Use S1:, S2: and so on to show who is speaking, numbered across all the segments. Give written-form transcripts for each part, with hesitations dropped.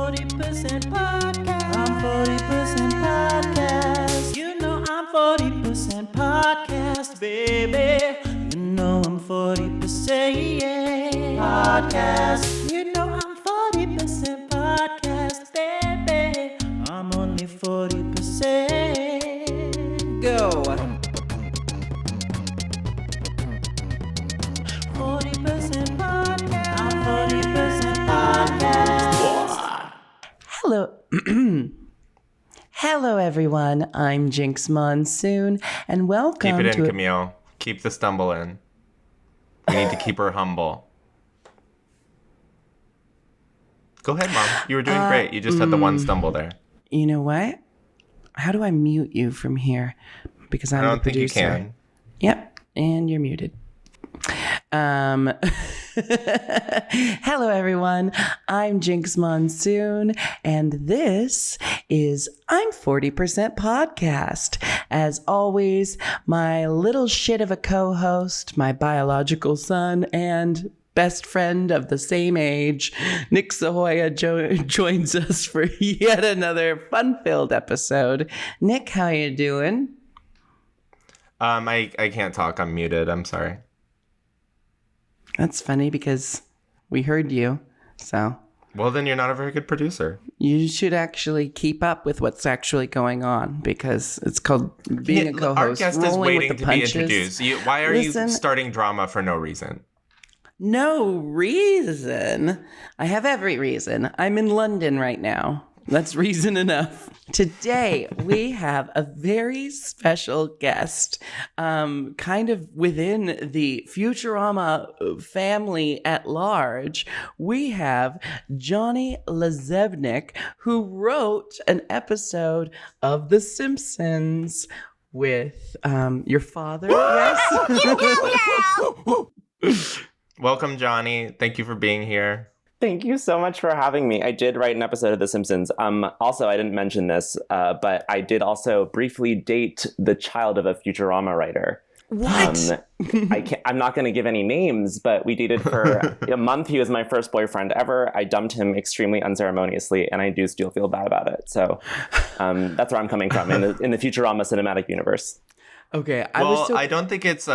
S1: 40% podcast. I'm 40% podcast. You know I'm 40% podcast, baby. You know I'm 40% podcast. You know I'm 40% podcast, baby. I'm only 40%. Go. 40% podcast. I'm 40% podcast. Hello. Hello, everyone. I'm Jinkx Monsoon, and welcome
S2: to... Keep it in, Camille. Keep the stumble in. We need to keep her humble. Go ahead, Mom. You were doing great. You just had the one stumble there.
S1: You know what? How do I mute you from here? Because I'm the producer.
S2: I don't think you can.
S1: Yep, and you're muted. Hello, everyone. I'm Jinkx Monsoon, and this is I'm 40% Podcast. As always, my little shit of a co-host, my biological son, and best friend of the same age, Nick Sahoya joins us for yet another fun-filled episode. Nick, how you doing?
S2: I can't talk. I'm muted. I'm sorry.
S1: That's funny because we heard you, so.
S2: Well, then you're not a very good producer.
S1: You should actually keep up with what's actually going on because it's called being a co-host.
S2: Our guest is waiting to be introduced. Why are you starting drama for no reason?
S1: No reason? I have every reason. I'm in London right now. That's reason enough. Today, we have a very special guest, kind of within the Futurama family at large. We have Johnny LaZebnik, who wrote an episode of The Simpsons with your father, yes?
S2: Welcome, Johnny. Thank you for being here.
S3: Thank you so much for having me. I did write an episode of The Simpsons. Also, I didn't mention this, but I did also briefly date the child of a Futurama writer.
S1: What?
S3: I'm not going to give any names, but we dated for a month. He was my first boyfriend ever. I dumped him extremely unceremoniously, and I do still feel bad about it. So that's where I'm coming from in the Futurama cinematic universe.
S1: Okay.
S2: I don't think it's...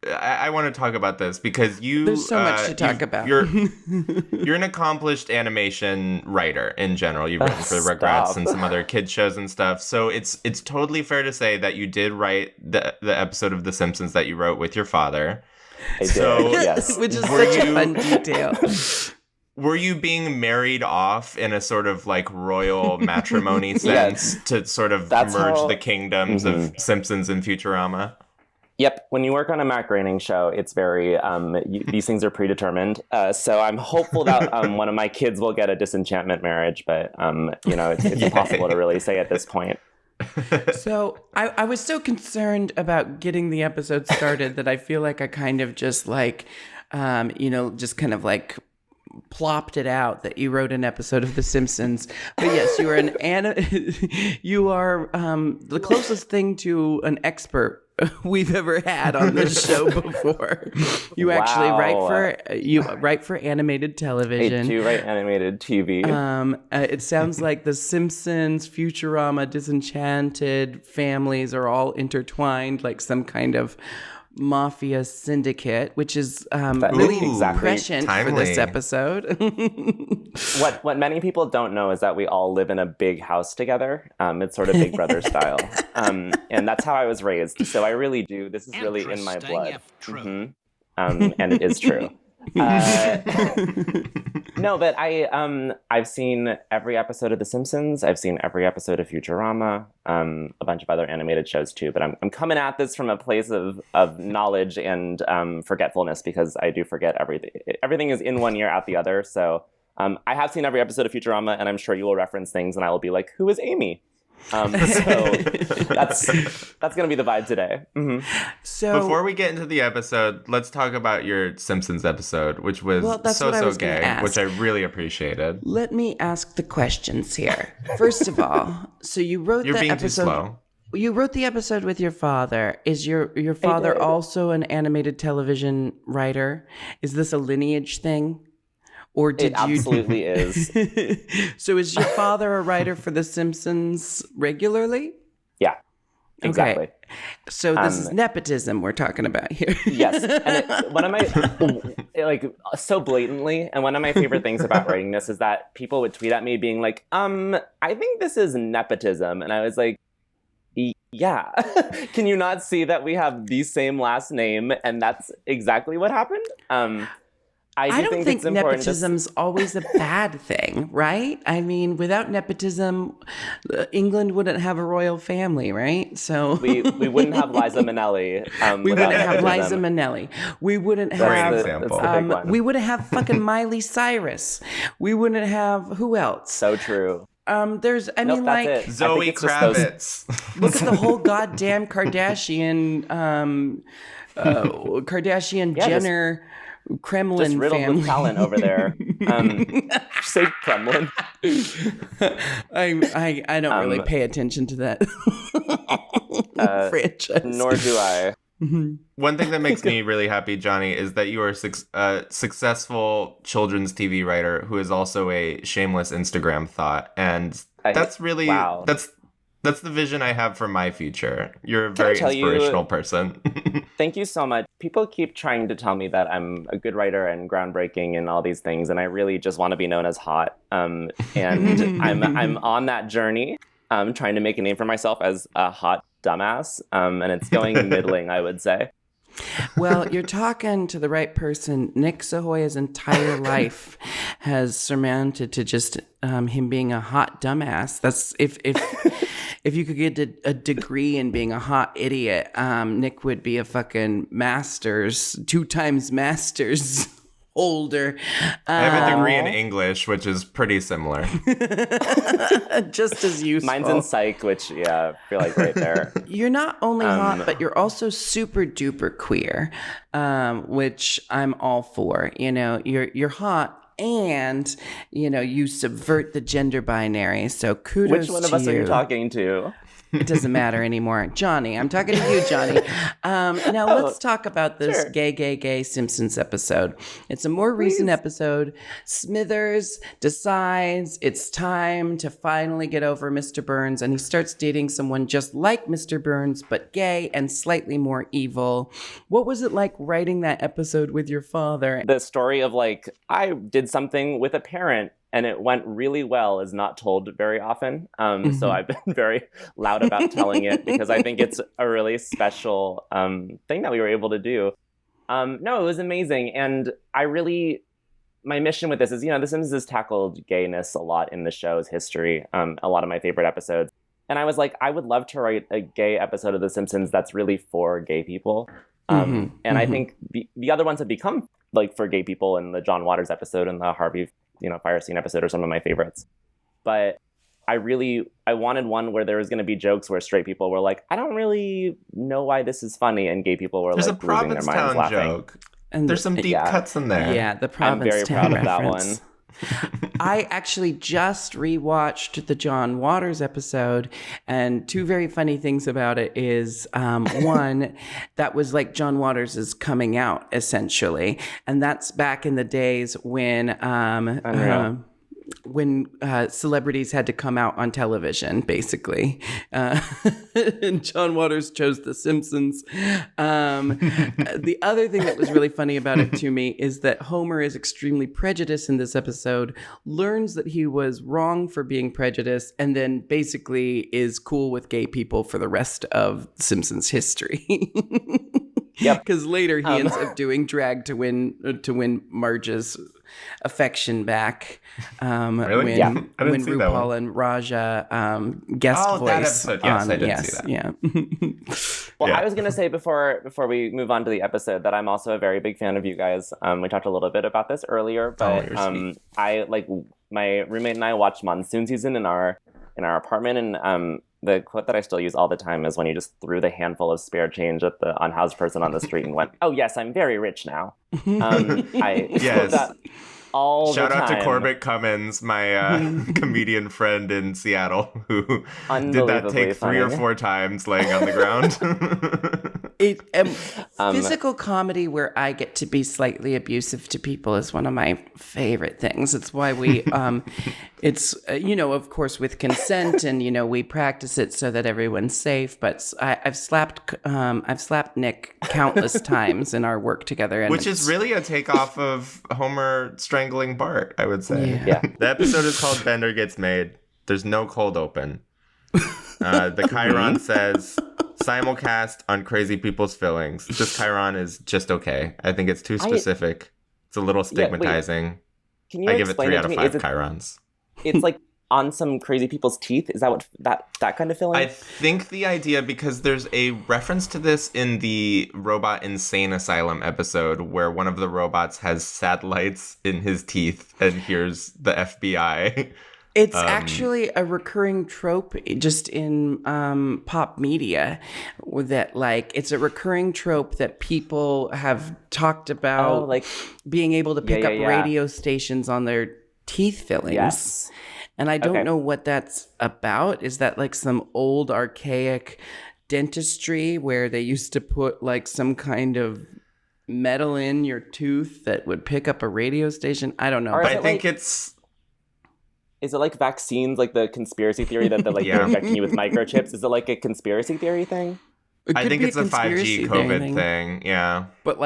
S2: I want to talk about this because
S1: there's so much to talk about.
S2: You're an accomplished animation writer in general. You've written for the Rugrats and some other kids shows and stuff. So it's totally fair to say that you did write the episode of The Simpsons that you wrote with your father.
S3: I did, yes.
S1: Which is such a fun detail.
S2: Were you being married off in a sort of like royal matrimony sense to sort of merge the kingdoms of Simpsons and Futurama?
S3: Yep. When you work on a Matt Groening show, it's very, these things are predetermined. So I'm hopeful that one of my kids will get a disenchantment marriage, but, it's impossible to really say at this point.
S1: So I was so concerned about getting the episode started that I feel like I kind of just like, just kind of like plopped it out that you wrote an episode of The Simpsons. But yes, you are you are the closest thing to an expert we've ever had on this show before. You actually write for animated television.
S3: I do write animated TV.
S1: It sounds like The Simpsons, Futurama, Disenchanted families are all intertwined, like some kind of Mafia syndicate, which is really prescient for this episode.
S3: What many people don't know is that we all live in a big house together. It's sort of Big Brother style. And that's how I was raised. So I really do. This is really in my blood. And it is true. No, but I've seen every episode of The Simpsons. I've seen every episode of Futurama, a bunch of other animated shows too. But I'm coming at this from a place of knowledge and forgetfulness because I do forget everything. Everything is in one ear, out the other. So I have seen every episode of Futurama, and I'm sure you will reference things, and I will be like, "Who is Amy?" So that's going to be the vibe today. Mm-hmm.
S1: So
S2: before we get into the episode, let's talk about your Simpsons episode, which was so gay, which I really appreciated.
S1: Let me ask the questions here. First of all, so you wrote
S2: You're
S1: the
S2: being
S1: episode.
S2: Too slow.
S1: You wrote the episode with your father. Is your father also an animated television writer? Is this a lineage thing? Or did
S3: It absolutely is.
S1: So is your father a writer for The Simpsons regularly?
S3: Yeah, exactly.
S1: Okay. So this is nepotism we're talking about here.
S3: Yes, and one of my so blatantly, and one of my favorite things about writing this is that people would tweet at me being like, I think this is nepotism, and I was like, yeah. Can you not see that we have the same last name, and that's exactly what happened?
S1: I don't think nepotism's always a bad thing, right? I mean, without nepotism, England wouldn't have a royal family, right? So
S3: we wouldn't have Liza Minnelli.
S1: We wouldn't have Liza Minnelli. We wouldn't have. We wouldn't have fucking Miley Cyrus. We wouldn't have who else?
S3: So true.
S1: There's, I mean, like
S2: Zoe Kravitz.
S1: Look at the whole goddamn Kardashian, Jenner. Kremlin
S3: just riddled
S1: family.
S3: with talent over there. Say Kremlin.
S1: I don't really pay attention to that franchise.
S3: Nor do I.
S2: One thing that makes me really happy, Johnny, is that you are a successful children's TV writer who is also a shameless Instagram thought, and that's really that's the vision I have for my future. You're a very inspirational person.
S3: Thank you so much. People keep trying to tell me that I'm a good writer and groundbreaking and all these things, and I really just want to be known as hot. And I'm on that journey, trying to make a name for myself as a hot dumbass, and it's going middling, I would say.
S1: Well, you're talking to the right person. Nick Sahoya's entire life has surmounted to just him being a hot dumbass. That's if you could get a degree in being a hot idiot, Nick would be a fucking master's, 2 times master's holder.
S2: I have a degree in English, which is pretty similar.
S1: Just as useful.
S3: Mine's in psych, which, I feel like right there.
S1: You're not only hot, but you're also super duper queer, which I'm all for. You know, you're hot. And, you subvert the gender binary. So kudos to you.
S3: Which one of us are you talking to?
S1: It doesn't matter anymore. Johnny, I'm talking to you, Johnny. Now let's talk about this gay Simpsons episode. It's a more recent episode. Smithers decides it's time to finally get over Mr. Burns, and he starts dating someone just like Mr. Burns, but gay and slightly more evil. What was it like writing that episode with your father?
S3: The story of I did something with a parent and it went really well is not told very often. So I've been very loud about telling it because I think it's a really special thing that we were able to do. No, it was amazing. And my mission with this is, The Simpsons has tackled gayness a lot in the show's history, a lot of my favorite episodes. And I was like, I would love to write a gay episode of The Simpsons that's really for gay people. I think the other ones have become for gay people, in the John Waters episode and the Harvey fire scene episode are some of my favorites. But I wanted one where there was going to be jokes where straight people were like, I don't really know why this is funny, and gay people were
S2: there's
S3: losing their minds
S2: Provincetown
S3: laughing.
S2: joke. And there's some deep cuts in there.
S1: Yeah, the
S3: I'm very
S1: Provincetown
S3: proud of that
S1: reference.
S3: one.
S1: I actually just rewatched the John Waters episode, and 2 very funny things about it is, one, that was like John Waters' coming out, essentially. And that's back in the days when celebrities had to come out on television, basically. And John Waters chose The Simpsons. The other thing that was really funny about it to me is that Homer is extremely prejudiced in this episode, learns that he was wrong for being prejudiced, and then basically is cool with gay people for the rest of Simpsons history.
S3: Yep.
S1: Because later he ends up doing drag to win Marge's affection back.
S2: Really?
S1: When
S2: I didn't see that
S1: RuPaul
S2: one.
S1: and Raja guest voice.
S2: That episode. Yes, I did see that.
S1: Yeah.
S3: Well, I was going to say before we move on to the episode that I'm also a very big fan of you guys. We talked a little bit about this earlier, but my roommate and I watched Monsoon Season in our apartment, and the quote that I still use all the time is when you just threw the handful of spare change at the unhoused person on the street and went, "Oh yes, I'm very rich now." I quote that all
S2: Shout
S3: the time.
S2: out to Corbett Cummins, my comedian friend in Seattle, who did that take 3 or 4 times laying on the ground.
S1: Physical comedy where I get to be slightly abusive to people is one of my favorite things. It's why we, it's of course with consent, and we practice it so that everyone's safe. But I've slapped Nick countless times in our work together, and
S2: which is really a takeoff of Homer strangling Bart, I would say.
S3: Yeah.
S2: The episode is called Bender Gets Made. There's no cold open. The Chiron says simulcast on crazy people's feelings. This Chiron is just okay. I think it's too specific. It's a little stigmatizing.
S3: Can you
S2: I give it
S3: explain
S2: 3
S3: it
S2: out
S3: to
S2: of
S3: me?
S2: 5 Chirons.
S3: It's like on some crazy people's teeth. Is that what that kind of feeling?
S2: I think the idea, because there's a reference to this in the Robot Insane Asylum episode where one of the robots has satellites in his teeth and hears the FBI.
S1: It's actually a recurring trope just in pop media, that it's a recurring trope that people have talked about, being able to pick up radio stations on their teeth fillings.
S3: Yes.
S1: And I don't know what that's about. Is that some old archaic dentistry where they used to put some kind of metal in your tooth that would pick up a radio station? I don't know.
S3: Or
S2: I think it's...
S3: Is it like vaccines, like the conspiracy theory that they're they're injecting you with microchips? Is it like a conspiracy theory thing?
S2: I think it's a 5G COVID thing. Yeah.
S1: But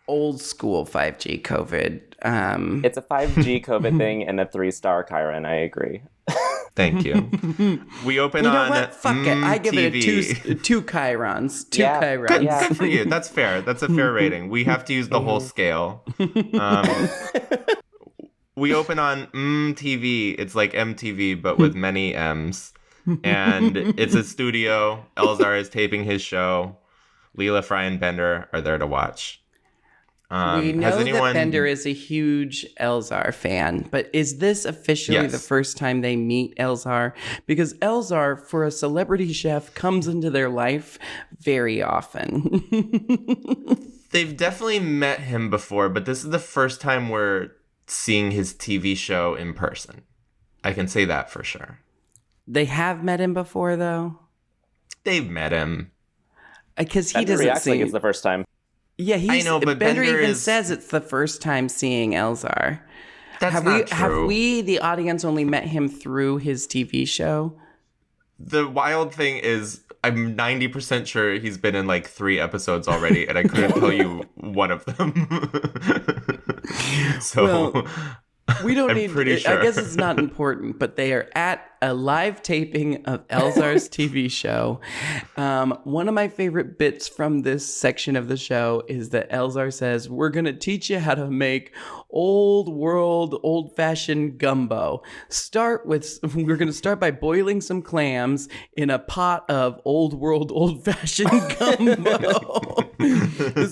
S1: old school 5G COVID.
S3: It's a 5G COVID thing and a 3-star Chiron. I agree.
S2: Thank you. We open on
S1: what? Fuck it. I give it a 2 Chirons. 2 Chirons.
S2: Good for you. That's fair. That's a fair rating. We have to use the whole scale. We open on TV. It's like MTV, but with many M's. And it's a studio. Elzar is taping his show. Leela, Fry, and Bender are there to watch.
S1: We know that Bender is a huge Elzar fan, but is this officially the first time they meet Elzar? Because Elzar, for a celebrity chef, comes into their life very often.
S2: They've definitely met him before, but this is the first time we're seeing his TV show in person. I can say that for sure.
S1: They have met him before, though?
S2: They've met him.
S1: Because he
S3: Bender
S1: doesn't
S3: reacts
S1: seem...
S3: like it's the first time.
S1: Yeah,
S2: I know, but
S1: Bender
S2: Bender
S1: even says it's the first time seeing Elzar.
S2: That's not true.
S1: Have we, the audience, only met him through his TV show?
S2: The wild thing is, I'm 90% sure he's been in 3 episodes already, and I couldn't tell you one of them. So...
S1: We don't
S2: I'm pretty sure.
S1: I guess it's not important, but they are at a live taping of Elzar's TV show. One of my favorite bits from this section of the show is that Elzar says, "We're going to teach you how to make old-fashioned gumbo. We're going to start by boiling some clams in a pot of old-fashioned gumbo."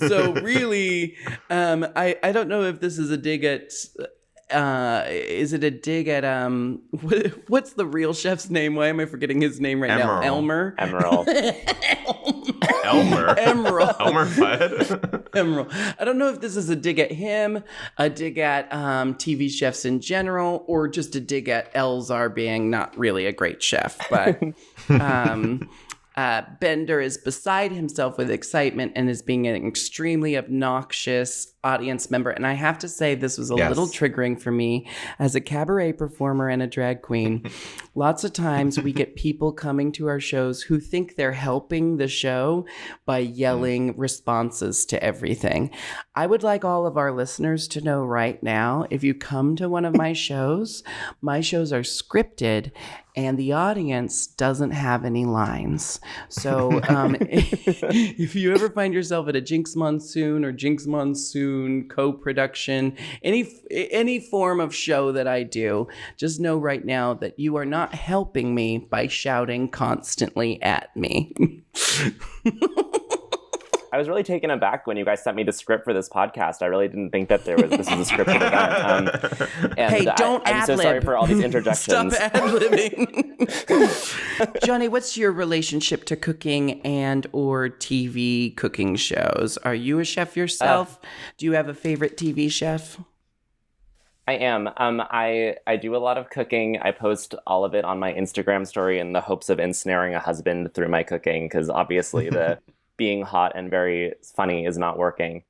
S1: So really, I don't know if this is a dig at... is it a dig at what's the real chef's name? Why am I forgetting his name right now? Elmer.
S3: Emerald.
S2: Elmer.
S1: Emerald.
S2: Elmer Fudd.
S1: Emerald. I don't know if this is a dig at him, a dig at TV chefs in general, or just a dig at Elzar being not really a great chef. But Bender is beside himself with excitement and is being an extremely obnoxious audience member. And I have to say, this was a little triggering for me as a cabaret performer and a drag queen. Lots of times we get people coming to our shows who think they're helping the show by yelling responses to everything. I would like all of our listeners to know right now, if you come to one of my shows are scripted and the audience doesn't have any lines. So if you ever find yourself at a Jinkx Monsoon or Jinkx Monsoon co-production, any form of show that I do, just know right now that you are not helping me by shouting constantly at me.
S3: I was really taken aback when you guys sent me the script for this podcast. I really didn't think that this was a scripted event. And
S1: hey, don't
S3: I'm so sorry for all these interjections.
S1: Stop ad-libbing. Johnny, what's your relationship to cooking and or TV cooking shows? Are you a chef yourself? Do you have a favorite TV chef?
S3: I am. I do a lot of cooking. I post all of it on my Instagram story in the hopes of ensnaring a husband through my cooking, because obviously the being hot and very funny is not working.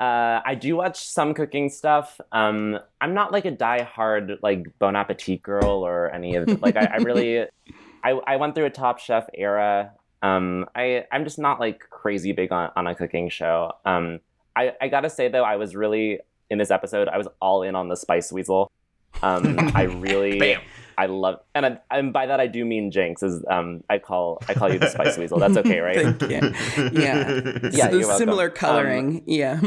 S3: I do watch some cooking stuff. I'm not like a die-hard like Bon Appetit girl or any of like I really I went through a Top Chef era. I'm just not like crazy big on a cooking show. I gotta say though, I was really in this episode, I was all in on the Spice Weasel. I really
S2: Bam.
S3: I love, and by that I do mean Jinkx. Is I call you the Spice Weasel. That's okay, right?
S1: Thank you. Yeah.
S3: Yeah, you're welcome.
S1: Similar coloring. Yeah.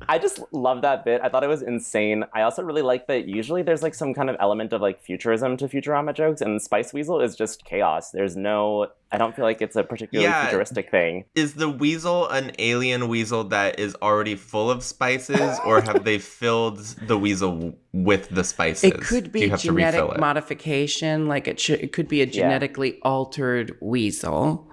S3: I just love that bit. I thought it was insane. I also really like that usually there's like some kind of element of like futurism to Futurama jokes, and Spice Weasel is just chaos. There's no, I don't feel like it's a particularly futuristic thing.
S2: Is the weasel an alien weasel that is already full of spices, or have they filled the weasel with the spices?
S1: It could be genetic modification, like it could be a genetically altered weasel.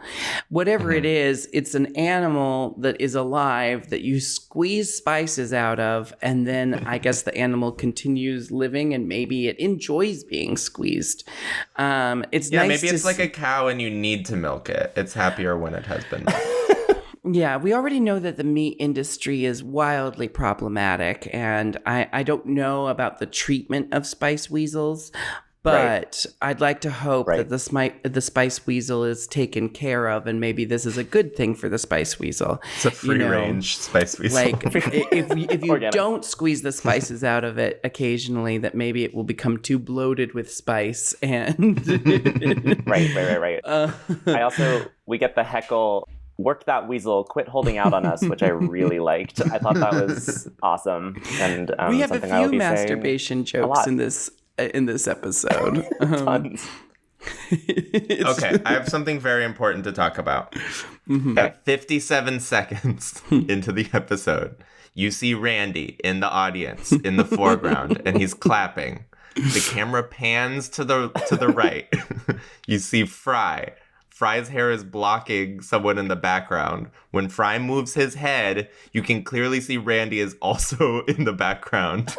S1: Whatever it is, it's an animal that is alive that you squeeze spices out of, and then I guess the animal continues living, and maybe it enjoys being squeezed. It's nice
S2: maybe it's like a cow and you need to milk it. It's happier when it has been milked.
S1: Yeah, we already know that the meat industry is wildly problematic, and I don't know about the treatment of spice weasels, but I'd like to hope that the spice weasel is taken care of, and maybe this is a good thing for the spice weasel.
S2: It's a free-range spice weasel.
S1: Like, if you don't squeeze the spices out of it occasionally, that maybe it will become too bloated with spice. And
S3: Right. I also, we get the heckle, work that weasel, quit holding out on us, which I really liked. I thought that was awesome. And
S1: we have a few masturbation jokes in this episode.
S3: Tons.
S2: Okay, I have something very important to talk about. At 57 seconds into the episode, you see Randy in the audience in the foreground, and he's clapping. The camera pans to the right. You see Fry. Fry's hair is blocking someone in the background. When Fry moves his head, you can clearly see Randy is also in the background.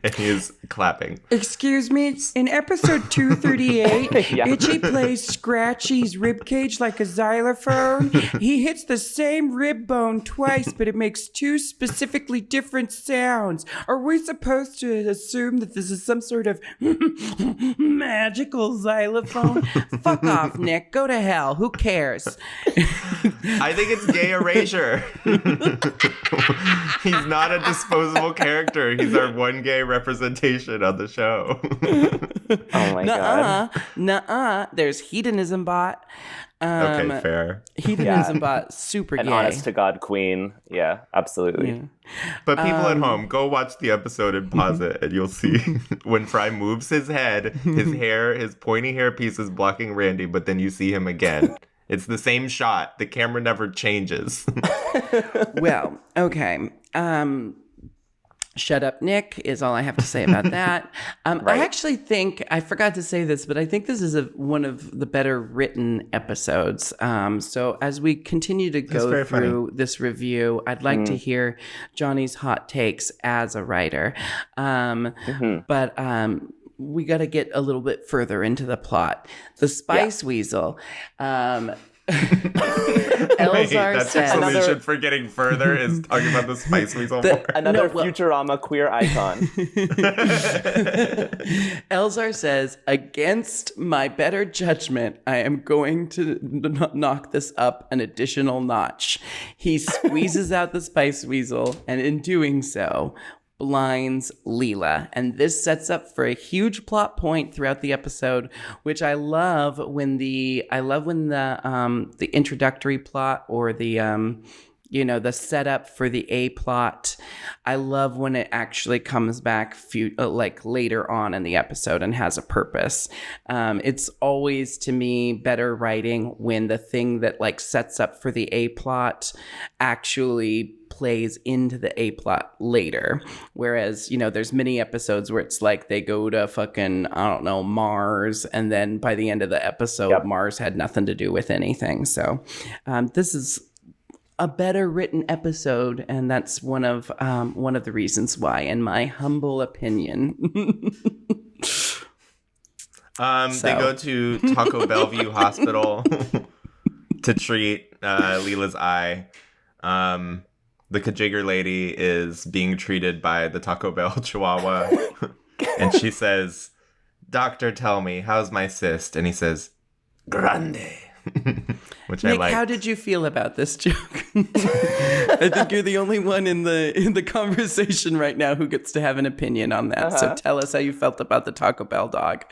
S2: And he is clapping.
S1: Excuse me, in episode 238, Itchy plays Scratchy's ribcage like a xylophone. He hits the same rib bone twice, but it makes two specifically different sounds. Are we supposed to assume that this is some sort of magical xylophone? Fuck off, Nick. Go to hell. Who cares?
S2: I think it's gay erasure. He's not a disposable character. He's our one gay representation on the show.
S3: Oh my god.
S1: Nuh-uh. There's Hedonism Bot.
S2: Okay, fair.
S1: Hedonism Bot, super
S3: An
S1: gay.
S3: honest to God queen. Yeah, absolutely.
S1: Yeah.
S2: But people at home, go watch the episode and pause it, and you'll see when Fry moves his head, his hair, his pointy hair piece is blocking Randy, but then you see him again. It's the same shot. The camera never changes.
S1: Well, okay. Shut up, Nick, is all I have to say about that. I actually think, I forgot to say this, but I think this is one of the better written episodes. So as we continue to go through this review, I'd like to hear Johnny's hot takes as a writer. But we got to get a little bit further into the plot. The Spice Weasel. Elzar
S2: that's
S1: says
S2: your solution for getting further is talking about the Spice Weasel more.
S3: Another Futurama queer icon.
S1: Elzar says, against my better judgment, I am going to knock this up an additional notch. He squeezes out the Spice Weasel, and in doing so, blinds Leela, and this sets up for a huge plot point throughout the episode, which I love when the introductory plot or the the setup for the A plot. I love when it actually comes back like later on in the episode and has a purpose. It's always, to me, better writing when the thing that like sets up for the A plot actually plays into the A plot later. Whereas, there's many episodes where it's like they go to fucking, I don't know, Mars, and then by the end of the episode, Mars had nothing to do with anything. So this is a better written episode, and that's one of the reasons why, in my humble opinion.
S2: They go to Taco Bellevue Hospital to treat Leela's eye. The Kajigger lady is being treated by the Taco Bell Chihuahua. And she says, "Doctor, tell me, how's my cyst?" And he says, "Grande." Which
S1: Nick,
S2: I like.
S1: how did you feel about this joke? I think you're the only one in the conversation right now who gets to have an opinion on that. So tell us how you felt about the Taco Bell dog.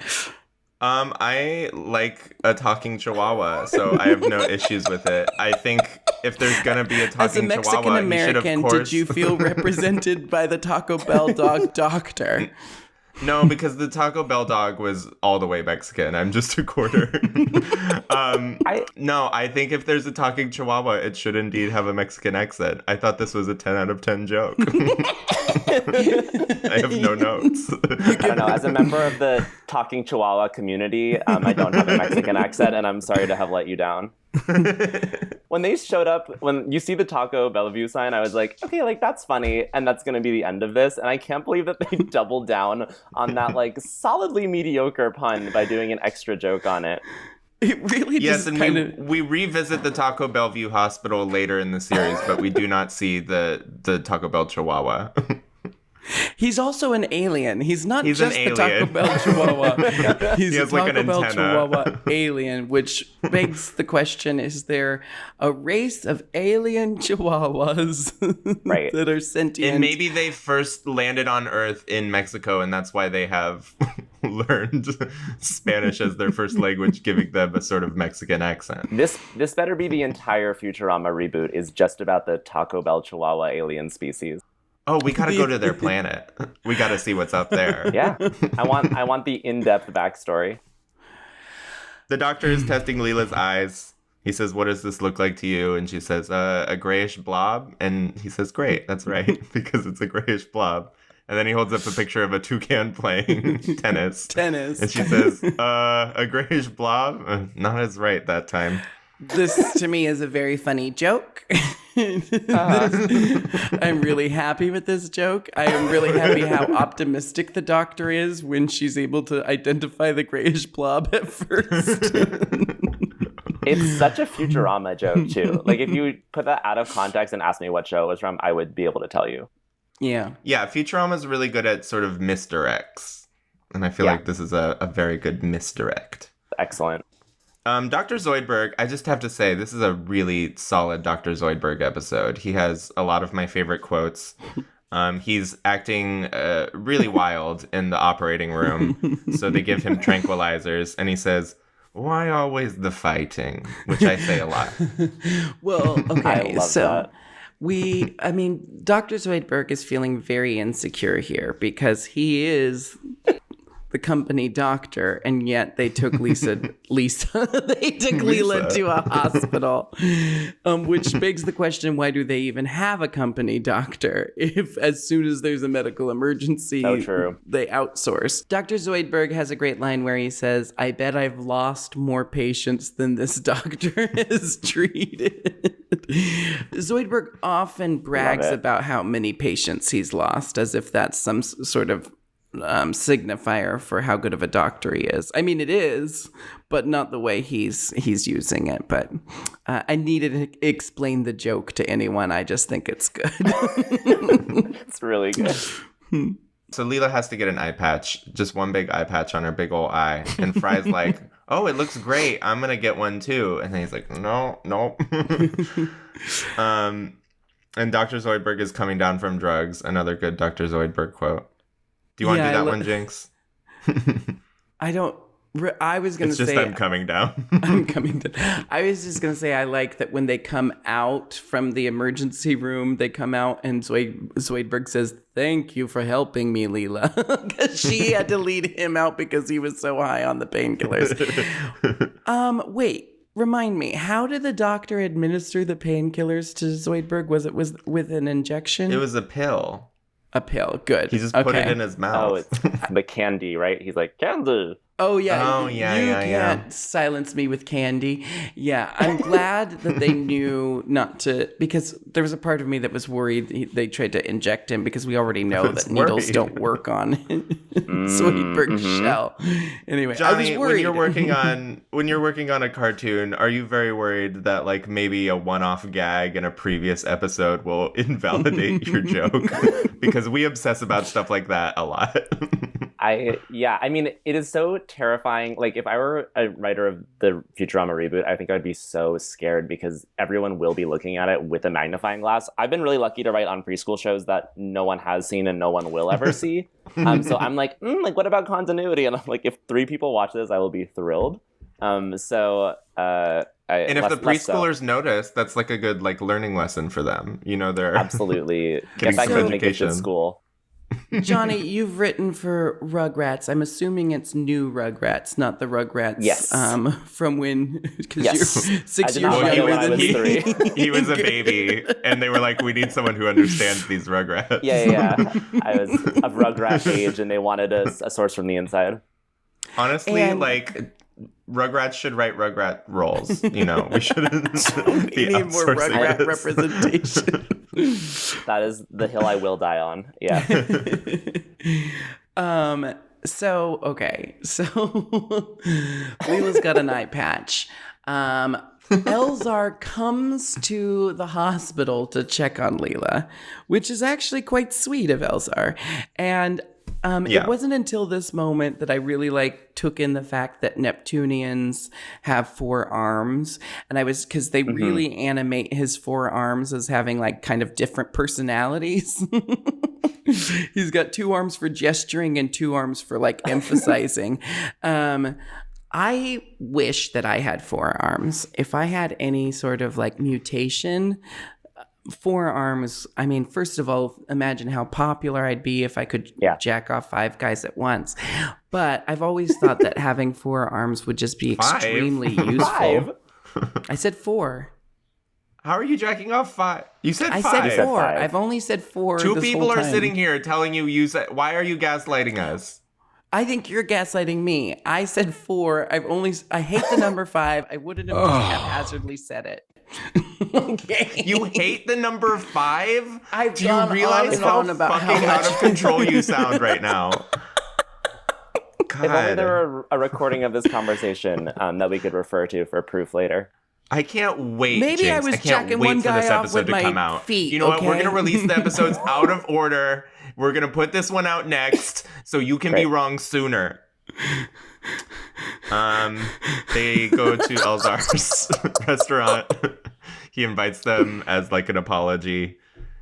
S2: I like a talking Chihuahua, so I have no issues with it. I think if there's gonna be a
S1: As a
S2: talking
S1: Mexican
S2: Chihuahua,
S1: American,
S2: he should, of course...
S1: did you feel represented by the Taco Bell dog doctor?
S2: No, because the Taco Bell dog was all the way Mexican. I'm just a quarter. No, I think if there's a talking Chihuahua, it should indeed have a Mexican accent. I thought this was a 10 out of 10 joke. I have no notes.
S3: I don't know. As a member of the talking Chihuahua community, I don't have a Mexican accent, and I'm sorry to have let you down. When they showed up, when you see the Taco Bellevue sign, I was like, okay, like that's funny, and that's gonna be the end of this. And I can't believe that they doubled down on that like solidly mediocre pun by doing an extra joke on it.
S1: It really just kind of...
S2: we revisit the Taco Bellevue Hospital later in the series, but we do not see the Taco Bell Chihuahua.
S1: He's also an alien. He's not
S2: He's
S1: just
S2: an
S1: the Taco
S2: alien.
S1: Bell Chihuahua. He's
S2: He
S1: a
S2: has like
S1: Taco
S2: an
S1: Bell
S2: antenna.
S1: Chihuahua alien, which begs the question, is there a race of alien Chihuahuas
S3: Right.
S1: that are sentient?
S2: And maybe they first landed on Earth in Mexico, and that's why they have learned Spanish as their first language, giving them a sort of Mexican accent.
S3: This better be the entire Futurama reboot is just about the Taco Bell Chihuahua alien species.
S2: Oh, we gotta go to their planet. We gotta see what's up there.
S3: Yeah, I want the in-depth backstory.
S2: The doctor is testing Leela's eyes. He says, "What does this look like to you?" And she says, "A grayish blob." And he says, "Great, that's right, because it's a grayish blob." And then he holds up a picture of a toucan playing tennis. And she says, "A grayish blob? Not as right that time."
S1: This, to me, is a very funny joke. I'm really happy with this joke. I am really happy how optimistic the doctor is when she's able to identify the grayish blob at first.
S3: It's such a Futurama joke, too. Like, if you put that out of context and ask me what show it was from, I would be able to tell you.
S1: Yeah.
S2: Yeah, Futurama's really good at sort of misdirects. And I feel like this is a very good misdirect.
S3: Excellent.
S2: Dr. Zoidberg, I just have to say, this is a really solid Dr. Zoidberg episode. He has a lot of my favorite quotes. He's acting really wild in the operating room, so they give him tranquilizers, and he says, "Why always the fighting?" Which I say a lot.
S1: Well, okay,
S3: I love that.
S1: Dr. Zoidberg is feeling very insecure here because he is the company doctor, and yet they took Leela to a hospital, which begs the question, why do they even have a company doctor if as soon as there's a medical emergency,
S3: So true.
S1: they outsource? Dr. Zoidberg has a great line where he says, "I bet I've lost more patients than this doctor has treated." Zoidberg often brags about how many patients he's lost, as if that's some sort of signifier for how good of a doctor he is. I mean, it is, but not the way he's using it. But I needed to explain the joke to anyone. I just think it's good.
S3: It's really good.
S2: So Leela has to get an eye patch, just one big eye patch on her big old eye. And Fry's like, "Oh, it looks great. I'm going to get one too." And then he's like, "No." And Dr. Zoidberg is coming down from drugs. Another good Dr. Zoidberg quote. Do you want to do that one, Jinkx?
S1: I was going to say...
S2: It's just I'm coming down.
S1: I'm coming down. I was just going to say I like that when they come out from the emergency room, they come out and Zoidberg says, "Thank you for helping me, Leela." Because she had to lead him out because he was so high on the painkillers. Wait. Remind me, how did the doctor administer the painkillers to Zoidberg? Was it with an injection?
S2: It was a pill.
S1: A pill. Good.
S2: He just put it in his mouth.
S3: Oh, it's the candy, right? He's like, "Candy."
S1: Oh yeah,
S2: Oh, yeah,
S1: you
S2: yeah, yeah.
S1: can't silence me with candy. Yeah, I'm glad that they knew not to, because there was a part of me that was worried they tried to inject him, because we already know
S2: was
S1: that needles
S2: worried.
S1: don't work on Zoidberg's shell. Anyway, I was
S2: Johnny,
S1: worried.
S2: when you're working on a cartoon, are you very worried that like maybe a one-off gag in a previous episode will invalidate your joke? Because we obsess about stuff like that a lot.
S3: I mean, it is so terrifying. Like, if I were a writer of the Futurama reboot, I think I'd be so scared because everyone will be looking at it with a magnifying glass. I've been really lucky to write on preschool shows that no one has seen and no one will ever see. So I'm like, what about continuity? And I'm like, if 3 people watch this, I will be thrilled.
S2: And if the preschoolers notice, that's like a good like learning lesson for them. You know, they're
S3: absolutely
S2: getting
S3: get back
S2: some
S3: to
S2: education.
S3: school.
S1: Johnny, you've written for Rugrats. I'm assuming it's new Rugrats, not the Rugrats.
S3: Yes.
S1: From when, because
S3: Yes.
S1: you're 6
S3: I did
S1: years
S3: not write it
S1: younger
S3: when I
S1: than
S3: was
S1: me.
S3: 3.
S2: He was a baby, and they were like, "We need someone who understands these Rugrats."
S3: Yeah. I was of Rugrat age, and they wanted a source from the inside.
S2: Honestly,
S1: And-
S2: like Rugrats should write Rugrat roles. You know, we shouldn't
S1: We
S2: be
S1: need more
S2: outsourcing
S1: Rugrat
S2: this.
S1: representation.
S3: That is the hill I will die on. Yeah.
S1: So Leela's got an eye patch. Elzar comes to the hospital to check on Leela, which is actually quite sweet of Elzar. And it wasn't until this moment that I really took in the fact that Neptunians have 4 arms, and because they really animate his 4 arms as having kind of different personalities. He's got 2 arms for gesturing and 2 arms for emphasizing. I wish that I had 4 arms. If I had any sort of mutation, 4 arms, I mean, first of all, imagine how popular I'd be if I could jack off 5 guys at once. But I've always thought that having 4 arms would just be
S2: 5?
S1: extremely useful.
S3: 5?
S1: I said 4.
S2: How are you jacking off 5? You said 5.
S1: I said 4.
S3: 5.
S1: I've only said 4.
S2: 2
S1: this
S2: people
S1: whole
S2: are
S1: time.
S2: sitting here telling you use it. Why are you gaslighting us?
S1: I think you're gaslighting me. I said 4. I hate the number 5. I wouldn't have haphazardly said it. Okay.
S2: You hate the number 5?
S1: I've
S2: Do you
S1: gone
S2: realize
S1: on and
S2: how
S1: on about
S2: fucking
S1: how
S2: out
S1: much-
S2: of control you sound right now?
S3: If only
S2: God.
S3: there were a recording of this conversation that we could refer to for proof later.
S2: I can't wait.
S1: Maybe
S2: Jinkx.
S1: I was
S2: can't
S1: jacking
S2: wait
S1: one
S2: for
S1: guy
S2: this
S1: off
S2: episode
S1: with
S2: to
S1: my
S2: come out.
S1: feet,
S2: You know what? We're
S1: okay?
S2: gonna release the episodes out of order. We're gonna put this one out next, so you can be
S3: Great.
S2: wrong sooner. They go to Elzar's restaurant. He invites them as an apology,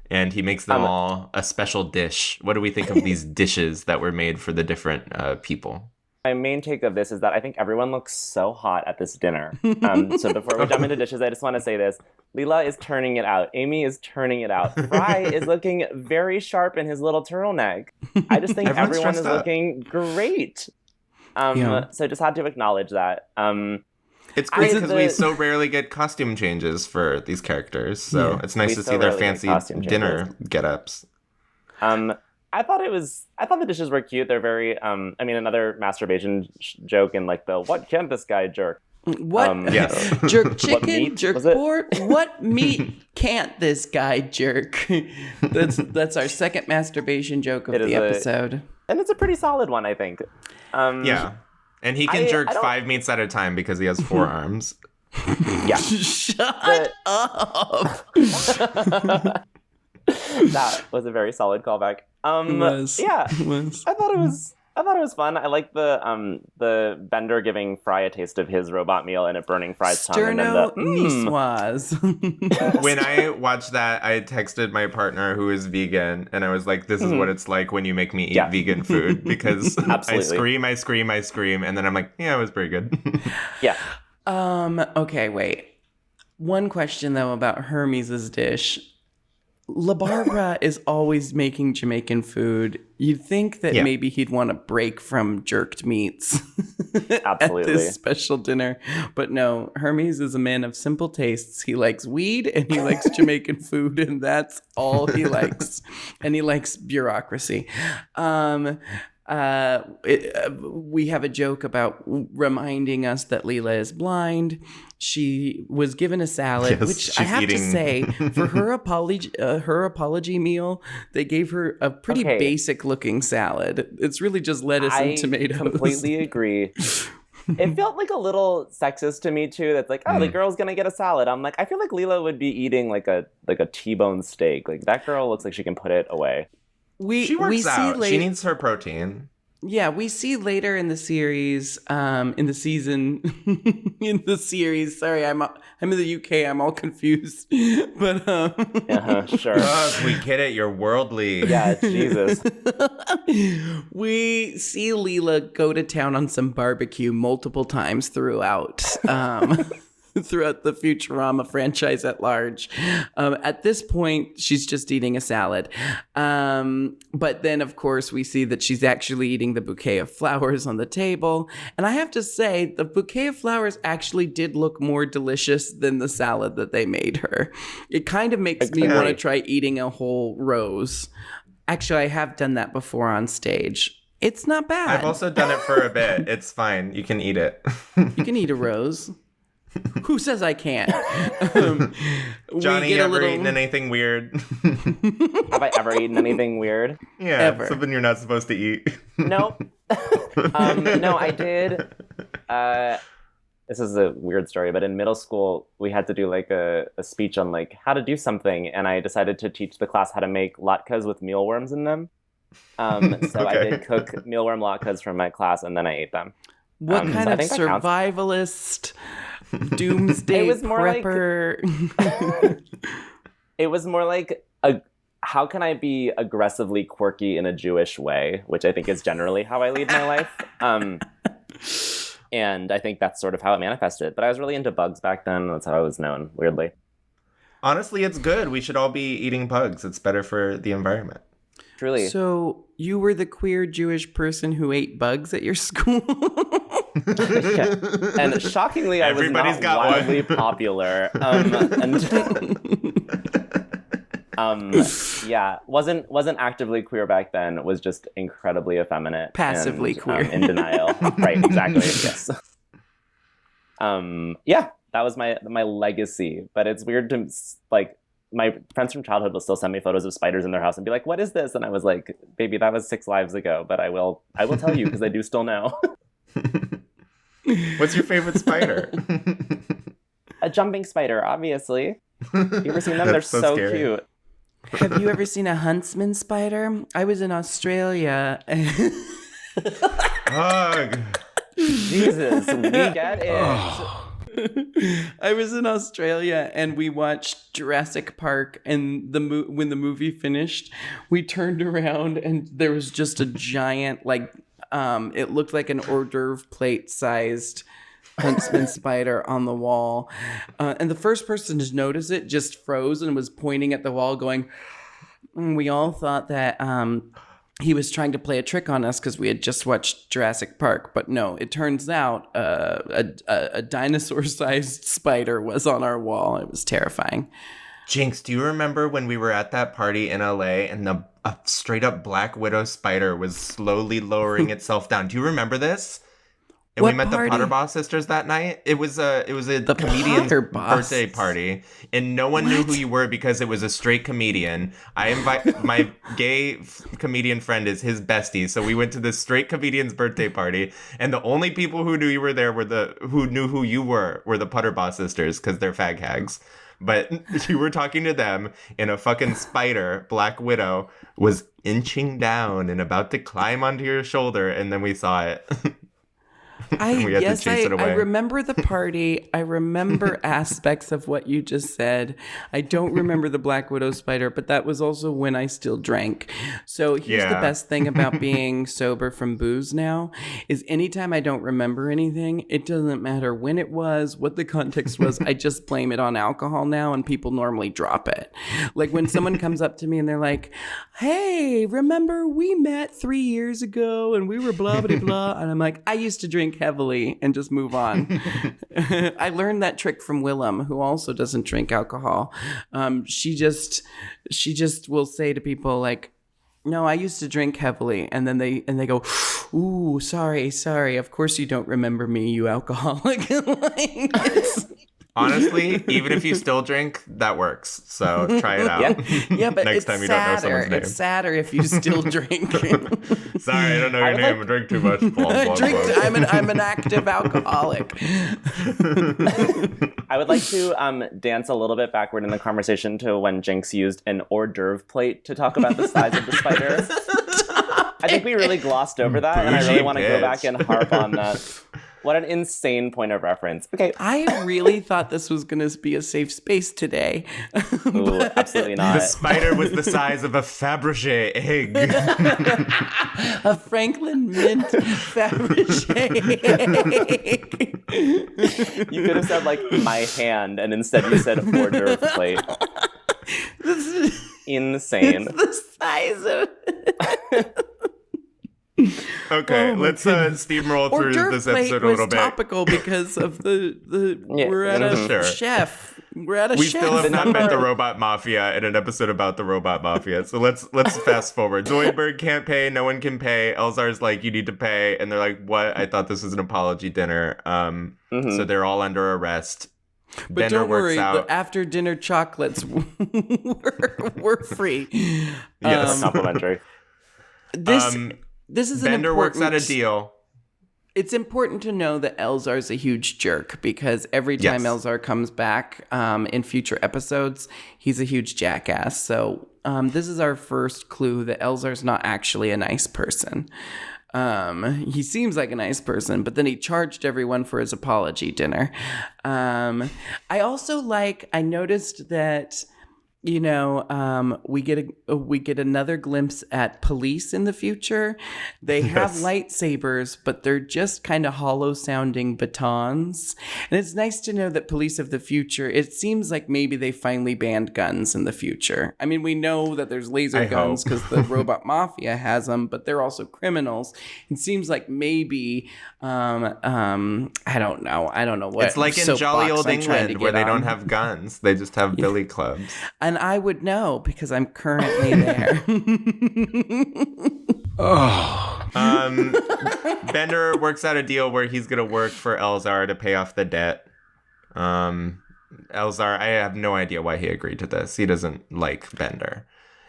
S2: and he makes them all a special dish. What do we think of these dishes that were made for the different people?
S3: My main take of this is that I think everyone looks so hot at this dinner. So before we jump into dishes, I just want to say this. Leela is turning it out. Amy is turning it out. Fry is looking very sharp in his little turtleneck. I just think
S2: Everyone's
S3: everyone is
S2: dressed up.
S3: looking great.
S1: Yeah.
S3: So just had to acknowledge that.
S2: It's great
S3: I-
S2: because we so rarely get costume changes for these characters, so it's nice
S3: We
S2: to
S3: so
S2: see their
S3: rarely get
S2: fancy
S3: costume
S2: dinner get-ups.
S3: I thought the dishes were cute. They're very, another masturbation joke in the, what can this guy jerk?
S1: What?
S2: Yes.
S1: Jerk chicken?
S3: meat
S1: Jerk
S3: was it?
S1: pork? What meat can't this guy jerk? That's our second masturbation joke of
S3: It
S1: the
S3: is a-
S1: episode.
S3: And it's a pretty solid one, I think.
S2: Yeah. And he can jerk
S3: I don't-
S2: 5 meats at a time because he has 4 arms.
S3: Yeah.
S1: Shut up.
S3: That was a very solid callback. Yeah.
S1: It was.
S3: I thought it was fun. I like the Bender giving Fry a taste of his robot meal and it burning Fry's tongue. And then
S1: Sterno
S3: the,
S1: niçoise.
S2: When I watched that, I texted my partner who is vegan, and I was like, this is what it's like when you make me eat vegan food, because I
S3: Absolutely.
S2: scream, and then I'm like, yeah, it was pretty good.
S3: yeah.
S1: Okay, wait. One question though about Hermes' dish. La Barbara is always making Jamaican food. You'd think that maybe he'd want a break from jerked meats at
S3: Absolutely.
S1: this special dinner. But no, Hermes is a man of simple tastes. He likes weed and he likes Jamaican food, and that's all he likes. And he likes bureaucracy. We have a joke about reminding us that Leela is blind. She was given a salad,
S2: Yes,
S1: which I have to say, for her apology meal, they gave her a pretty basic looking salad. It's really just lettuce and tomatoes.
S3: I completely agree. It felt like a little sexist to me too. That's like, oh, the girl's gonna get a salad. I'm like, I feel like Leela would be eating like a T-bone steak. Like that girl looks like she can put it away.
S2: She works out. She needs her protein.
S1: Yeah, we see later in the series, in the season, Sorry, I'm in the UK. I'm all confused, but
S3: sure.
S2: We get it. You're worldly.
S3: Yeah, Jesus.
S1: We see Leela go to town on some barbecue multiple times throughout. Throughout the Futurama franchise at large. At this point, she's just eating a salad. But then, of course, we see that she's actually eating the bouquet of flowers on the table. And I have to say, the bouquet of flowers actually did look more delicious than the salad that they made her. It kind of makes me want to try eating a whole rose. Actually, I have done that before on stage. It's not bad.
S2: I've also done it for a bit. It's fine. You can eat it.
S1: You can eat a rose. Who says I can't?
S2: Johnny, you ever eaten anything weird?
S3: Have I ever eaten anything weird?
S2: Yeah,
S1: ever.
S2: Something you're not supposed to eat.
S3: Nope. No, I did. This is a weird story, but in middle school, we had to do like a speech on like how to do something, and I decided to teach the class how to make latkes with mealworms in them. So I did cook mealworm latkes for my class, and then I ate them.
S1: What kind of survivalist, doomsday prepper?
S3: It was more like how can I be aggressively quirky in a Jewish way, which I think is generally how I lead my life. And I think that's sort of how it manifested. But I was really into bugs back then. That's how I was known, weirdly.
S2: Honestly, it's good. We should all be eating bugs. It's better for the environment.
S3: Truly.
S1: So you were the queer Jewish person who ate bugs at your school?
S3: Yeah. And shockingly, I was not wildly popular. Yeah, wasn't actively queer back then. Was just incredibly effeminate,
S1: passively queer,
S3: in denial. Right, exactly. Yes. Yeah, that was my legacy. But it's weird to like. My friends from childhood will still send me photos of spiders in their house and be like, "What is this?" And I was like, "Baby, that was 6 lives ago." But I will tell you because I do still know.
S2: What's your favorite spider?
S3: A jumping spider, obviously. You ever seen them? They're so cute.
S1: Have you ever seen a huntsman spider? I was in Australia.
S2: Ugh.
S3: Jesus, we get it.
S2: Oh.
S1: I was in Australia and we watched Jurassic Park, and when the movie finished, we turned around and there was just a giant, it looked like an hors d'oeuvre plate sized huntsman spider on the wall. And the first person to notice it just froze and was pointing at the wall going, we all thought that he was trying to play a trick on us because we had just watched Jurassic Park. But no, it turns out a dinosaur-sized spider was on our wall. It was terrifying.
S2: Jinkx, do you remember when we were at that party in LA and a straight-up black widow spider was slowly lowering itself down? Do you remember this? And
S1: what
S2: we met
S1: party?
S2: The Potterboss sisters that night. It was a comedian's birthday party, and no one knew who you were because it was a straight comedian. I invite my gay comedian friend is his bestie, so we went to this straight comedian's birthday party, and the only people who knew you were there were the Potterboss sisters because they're fag hags. But you were talking to them, and a fucking spider, Black Widow, was inching down and about to climb onto your shoulder, and then we saw it.
S1: I remember the party. I remember aspects of what you just said. I don't remember the Black Widow spider, but that was also when I still drank. So here's the best thing about being sober from booze now is anytime I don't remember anything, it doesn't matter when it was, what the context was. I just blame it on alcohol now, and people normally drop it. Like when someone comes up to me and they're like, "Hey, remember we met 3 years ago and we were blah, blah, blah." And I'm like, I used to drink heavily, and just move on. I learned that trick from Willem, who also doesn't drink alcohol. She just will say to people like, No, I used to drink heavily, and then they go, "Ooh, sorry. Of course you don't remember me, you alcoholic." Like,
S2: Honestly, even if you still drink, that works. So try it out.
S1: Yeah, but
S2: next
S1: it's
S2: time you
S1: sadder.
S2: don't know someone's name.
S1: It's sadder if you still drink.
S2: Sorry, I don't know your name. I drink too much. Blah, blah, blah.
S1: I'm an active alcoholic.
S3: I would like to dance a little bit backward in the conversation to when Jinkx used an hors d'oeuvre plate to talk about the size of the spider. I think we really glossed over that, and I really want to go back and harp on that. What an insane point of reference. Okay.
S1: I really thought this was going to be a safe space today.
S3: Ooh, absolutely not.
S2: The spider was the size of a Fabergé egg.
S1: A Franklin Mint Fabergé egg.
S3: You could have said, like, my hand, and instead you said hors d'oeuvre plate.
S1: This is
S3: Insane.
S1: the size of it.
S2: Okay,
S1: Oh my
S2: let's steamroll
S1: Hors
S2: through
S1: d'oeuvre
S2: this
S1: plate
S2: episode a
S1: was
S2: little bit.
S1: topical because of the
S3: Yeah,
S1: we're at a
S2: sure.
S1: chef. We're at a
S2: We
S1: chef.
S2: still have not
S3: number-
S2: met the Robot Mafia in an episode about the Robot Mafia. So let's fast forward. Zoidberg can't pay. No one can pay. Elzar's like, you need to pay. And they're like, what? I thought this was an apology dinner. So they're all under arrest.
S1: But
S2: Bender
S1: don't
S2: works
S1: worry,
S2: out.
S1: the after dinner chocolates were free.
S2: Yes.
S3: Complimentary.
S1: This is an
S2: Bender works out a
S1: important-
S2: deal.
S1: It's important to know that Elzar's a huge jerk because every time
S2: Yes.
S1: Elzar comes back in future episodes, he's a huge jackass. So this is our first clue that Elzar's not actually a nice person. He seems like a nice person, but then he charged everyone for his apology dinner. I noticed that, you know, we get another glimpse at police in the future. They have lightsabers, but they're just kind of hollow sounding batons. And it's nice to know that police of the future, it seems like maybe they finally banned guns in the future. I mean, we know that there's laser
S2: I
S1: guns
S2: hope.
S1: because the Robot Mafia has them, but they're also criminals. It seems like maybe, I don't know. I don't know what.
S2: It's like in
S1: soapbox
S2: Jolly Old
S1: I'm trying to
S2: England where
S1: get
S2: they
S1: on.
S2: don't have guns. They just have billy clubs.
S1: And I would know because I'm currently there.
S2: Bender works out a deal where he's going to work for Elzar to pay off the debt. Elzar, I have no idea why he agreed to this. He doesn't like Bender.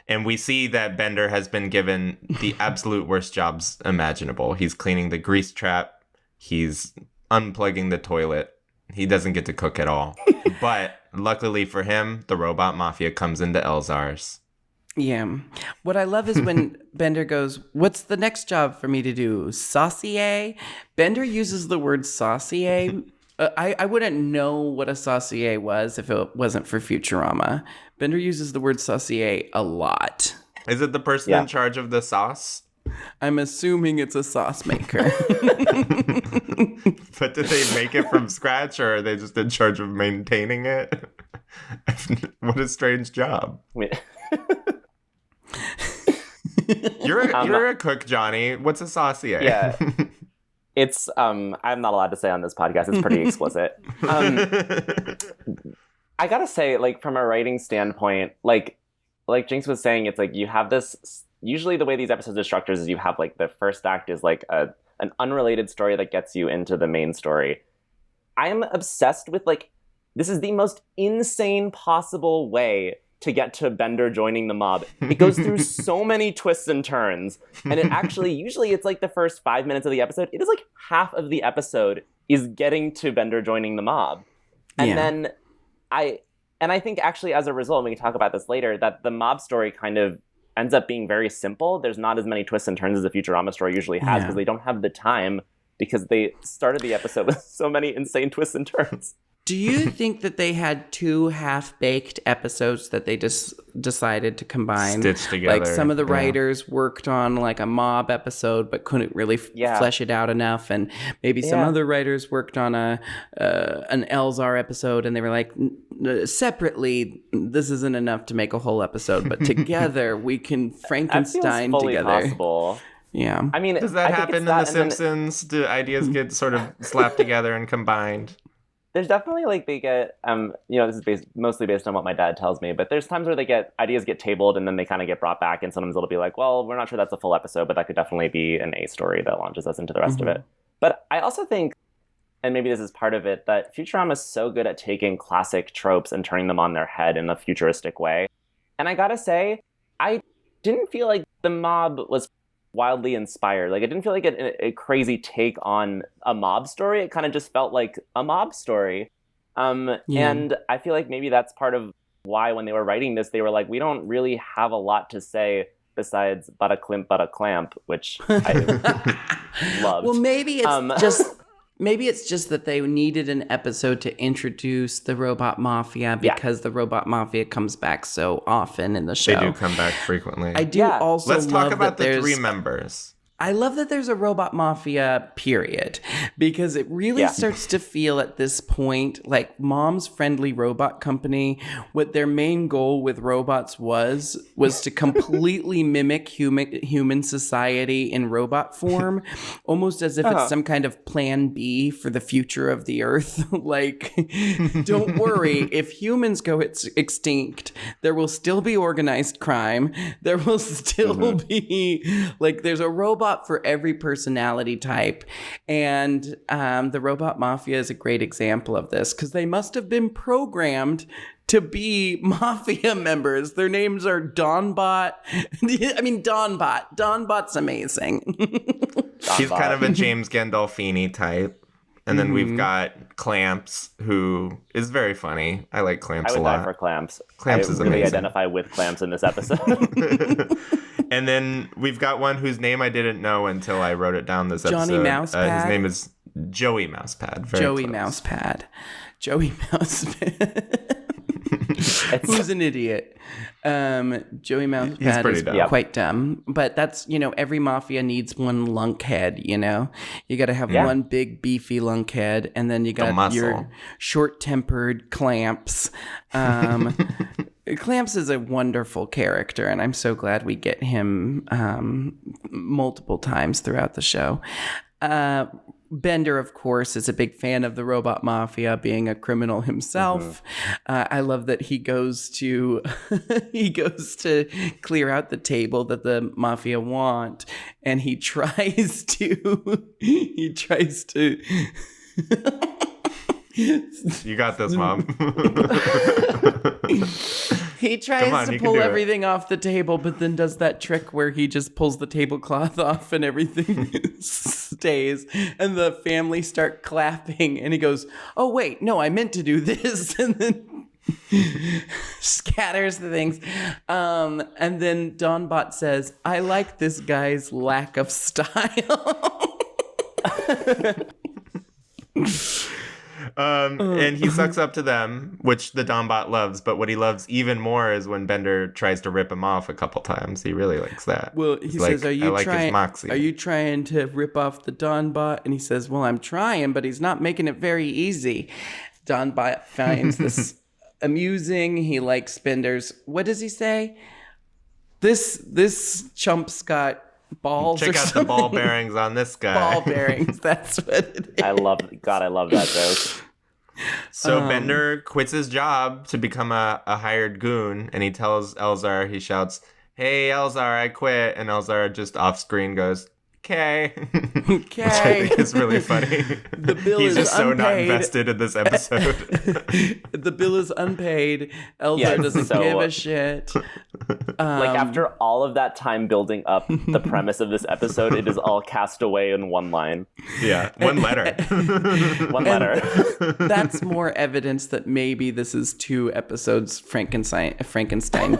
S2: And we see that Bender has been given the absolute worst jobs imaginable. He's cleaning the grease trap. He's unplugging the toilet. He doesn't get to cook at all. But luckily for him, the Robot Mafia comes into Elzar's.
S1: Yeah. What I love is when Bender goes, "What's the next job for me to do? Saucier?" Bender uses the word saucier. I wouldn't know what a saucier was if it wasn't for Futurama. Bender uses the word saucier a lot.
S2: Is it the person in charge of the sauce?
S1: I'm assuming it's a sauce maker.
S2: But did they make it from scratch, or are they just in charge of maintaining it? What a strange job. You're a cook, Johnny. What's a saucier?
S3: Yeah. It's I'm not allowed to say on this podcast. It's pretty explicit. I gotta say, like, from a writing standpoint, like Jinkx was saying, it's like you have this. Usually, the way these episodes are structured is you have like the first act is like an unrelated story that gets you into the main story. I am obsessed with like this is the most insane possible way to get to Bender joining the mob. It goes through so many twists and turns, and it actually usually it's like the first 5 minutes of the episode. It is like half of the episode is getting to Bender joining the mob, and then I think actually as a result, and we can talk about this later, that the mob story kind of ends up being very simple. There's not as many twists and turns as a Futurama story usually has because they don't have the time because they started the episode with so many insane twists and turns.
S1: Do you think that they had two half-baked episodes that they just decided to combine?
S2: Stitched together.
S1: Like some of the writers worked on like a mob episode but couldn't really flesh it out enough, and maybe some other writers worked on an Elzar episode, and they were like, separately, this isn't enough to make a whole episode, but together we can Frankenstein
S3: that feels fully
S1: together.
S3: Possible.
S1: Yeah.
S3: I mean,
S2: Does that
S3: I think
S2: happen
S3: it's
S2: in
S3: that,
S2: The Simpsons? Do ideas get sort of slapped together and combined?
S3: There's definitely like they get this is mostly based on what my dad tells me, but there's times where ideas get tabled and then they kind of get brought back, and sometimes it'll be like, well, we're not sure that's a full episode, but that could definitely be an A story that launches us into the rest of it. But I also think, and maybe this is part of it, that Futurama is so good at taking classic tropes and turning them on their head in a futuristic way. And I gotta say, I didn't feel like the mob was wildly inspired. Like, it didn't feel like a crazy take on a mob story. It kind of just felt like a mob story. And I feel like maybe that's part of why when they were writing this, they were like, we don't really have a lot to say besides bada climp, bada clamp, which I loved.
S1: Well, maybe it's just that they needed an episode to introduce the Robot Mafia because the Robot Mafia comes back so often in the show.
S2: They do come back frequently.
S1: I do also
S2: Let's talk
S1: love
S2: about
S1: that
S2: the 3 members.
S1: I love that there's a Robot Mafia, period, because it really starts to feel at this point like Mom's Friendly Robot Company, what their main goal with robots was to completely mimic human society in robot form, almost as if it's some kind of plan B for the future of the Earth. Like, don't worry, if humans go extinct, there will still be organized crime. There will still be, like, there's a robot for every personality type. And the Robot Mafia is a great example of this, because they must have been programmed to be Mafia members. Their names are Dawnbot. I mean, Dawnbot. Dawnbot's amazing.
S2: She's kind of a James Gandolfini type. And then we've got Clamps, who is very funny. I like Clamps a lot.
S3: I would die for Clamps.
S2: Clamps is amazing.
S3: I really identify with Clamps in this episode.
S2: And then we've got one whose name I didn't know until I wrote it down this episode.
S1: Johnny Mousepad.
S2: His name is Joey Mousepad.
S1: Joey Mousepad. Joey Mousepad. Who's an idiot? Joey Mousepad is quite dumb. But that's, every mafia needs one lunkhead, You got to have one big, beefy lunkhead, and then you got your short-tempered Clamps. Clamps is a wonderful character, and I'm so glad we get him multiple times throughout the show. Bender, of course, is a big fan of the Robot Mafia, being a criminal himself. I love that he goes to clear out the table that the Mafia want, and he tries to
S2: You got this, Mom.
S1: He tries to pull everything off the table, but then does that trick where he just pulls the tablecloth off and everything stays. And the family start clapping, and he goes, "Oh, wait, no, I meant to do this." And then scatters the things. And then Dawnbot says, "I like this guy's lack of style."
S2: And he sucks up to them, which the Dawnbot loves, but what he loves even more is when Bender tries to rip him off a couple times. He really likes that.
S1: Well, he says, "Are you trying to rip off the Dawnbot?" And he says, "Well, I'm trying, but he's not making it very easy." Dawnbot finds this amusing. He likes Bender's, what does he say? This chump's got balls.
S2: Check out the ball bearings on this guy.
S1: Ball bearings, that's what it is.
S3: I love that joke.
S2: So Bender quits his job to become a hired goon, and he tells Elzar, he shouts, "Hey, Elzar, I quit." And Elzar just off screen goes, "Okay." Which I think is really funny.
S1: The bill
S2: He's
S1: is
S2: just so
S1: unpaid.
S2: not invested in this episode.
S1: The bill is unpaid. Elzar doesn't give a shit.
S3: Like, after all of that time building up the premise of this episode, it is all cast away in one line.
S2: Yeah, one letter.
S3: One letter.
S1: That's more evidence that maybe this is 2 episodes Frankenstein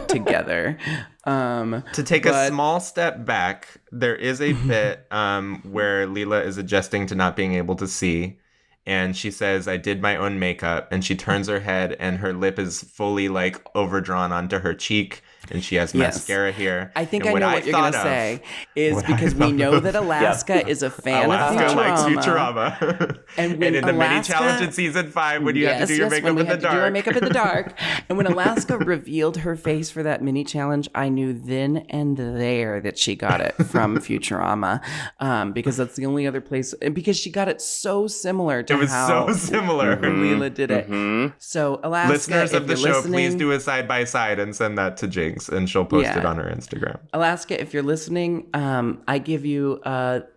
S1: together.
S2: To take a small step back, there is a bit where Leela is adjusting to not being able to see, and she says, "I did my own makeup," and she turns her head and her lip is fully like overdrawn onto her cheek, and she has mascara here.
S1: I think
S2: and
S1: I know what you're going to say is because we know that Alaska is a fan of Futurama.
S2: Likes Futurama.
S1: And
S2: in the mini challenge in season 5 when you have to do your makeup in the dark.
S1: Do our makeup in the dark. And when Alaska revealed her face for that mini challenge, I knew then and there that she got it from Futurama, because that's the only other place, and because she got it so similar to how
S2: so similar.
S1: Leela did it. So Alaska,
S2: listeners of the show, please do a side by side and send that to Jinkx, and she'll post it on her Instagram.
S1: Alaska, if you're listening, I give you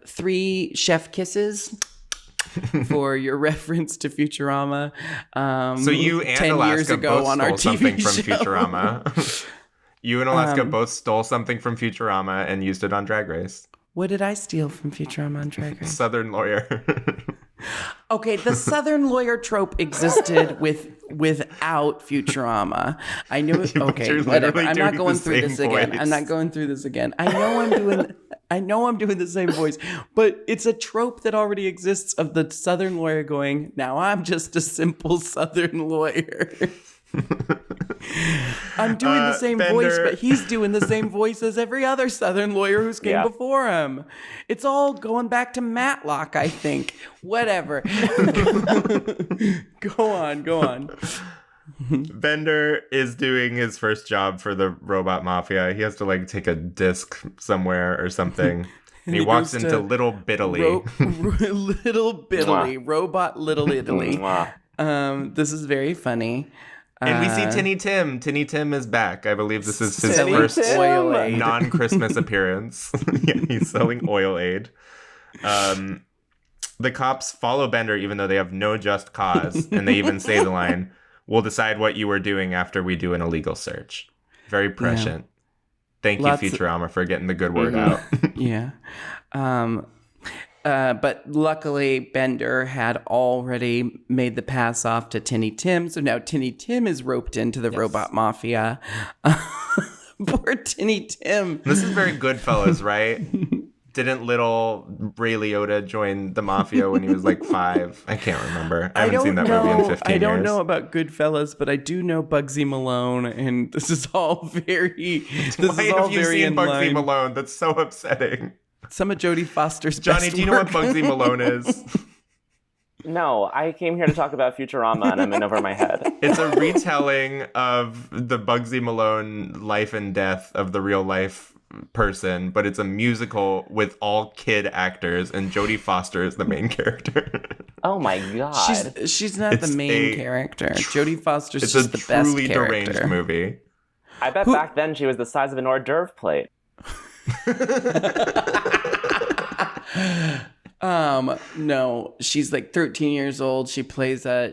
S1: 3 chef kisses for your reference to Futurama.
S2: So you and
S1: 10
S2: Alaska
S1: years ago
S2: both
S1: on our
S2: stole
S1: TV
S2: something from
S1: show.
S2: Futurama. You and Alaska both stole something from Futurama and used it on Drag Race.
S1: What did I steal from Futurama on Drag Race?
S2: Southern lawyer.
S1: Okay, the Southern lawyer trope existed without Futurama. I knew it. Okay, whatever. I'm not going through this again. I'm not going through this again. I know I'm doing the same voice, but it's a trope that already exists of the Southern lawyer going, "Now I'm just a simple Southern lawyer." I'm doing the same voice, but he's doing the same voice as every other Southern lawyer who's came before him. It's all going back to Matlock, I think. Whatever. Go on.
S2: Bender is doing his first job for the Robot Mafia. He has to take a disc somewhere or something. And he walks into Little Bittaly.
S1: Little Bittaly. Robot Little Italy. This is very funny.
S2: And we see Tinny Tim. Tinny Tim is back. I believe this is his
S1: Selling
S2: first
S1: oil aid.
S2: non-Christmas appearance. He's selling oil aid. The cops follow Bender even though they have no just cause. And they even say the line, "We'll decide what you were doing after we do an illegal search." Very prescient. Thank you, Futurama, for getting the good word out.
S1: Yeah. But luckily, Bender had already made the pass off to Tinny Tim. So now Tinny Tim is roped into the Robot Mafia. Poor Tinny Tim.
S2: This is very Goodfellas, right? Didn't little Ray Liotta join the Mafia when he was 5? I can't remember. I haven't seen that movie in 15 years.
S1: I don't know about Goodfellas, but I do know Bugsy Malone, and this is all very
S2: Why have you seen Bugsy Malone? That's so upsetting.
S1: Some of Jodie Foster's
S2: Johnny,
S1: best
S2: do you know
S1: work.
S2: what Bugsy Malone is?
S3: No, I came here to talk about Futurama, and I'm in over my head.
S2: It's a retelling of the Bugsy Malone life and death of the real life person, but it's a musical with all kid actors, and Jodie Foster is the main character.
S3: Oh my god.
S1: She's not the main character. Jodie Foster's just the best character.
S2: It's a truly deranged movie.
S3: I bet back then she was the size of an hors d'oeuvre plate.
S1: No, she's 13 years old. She plays a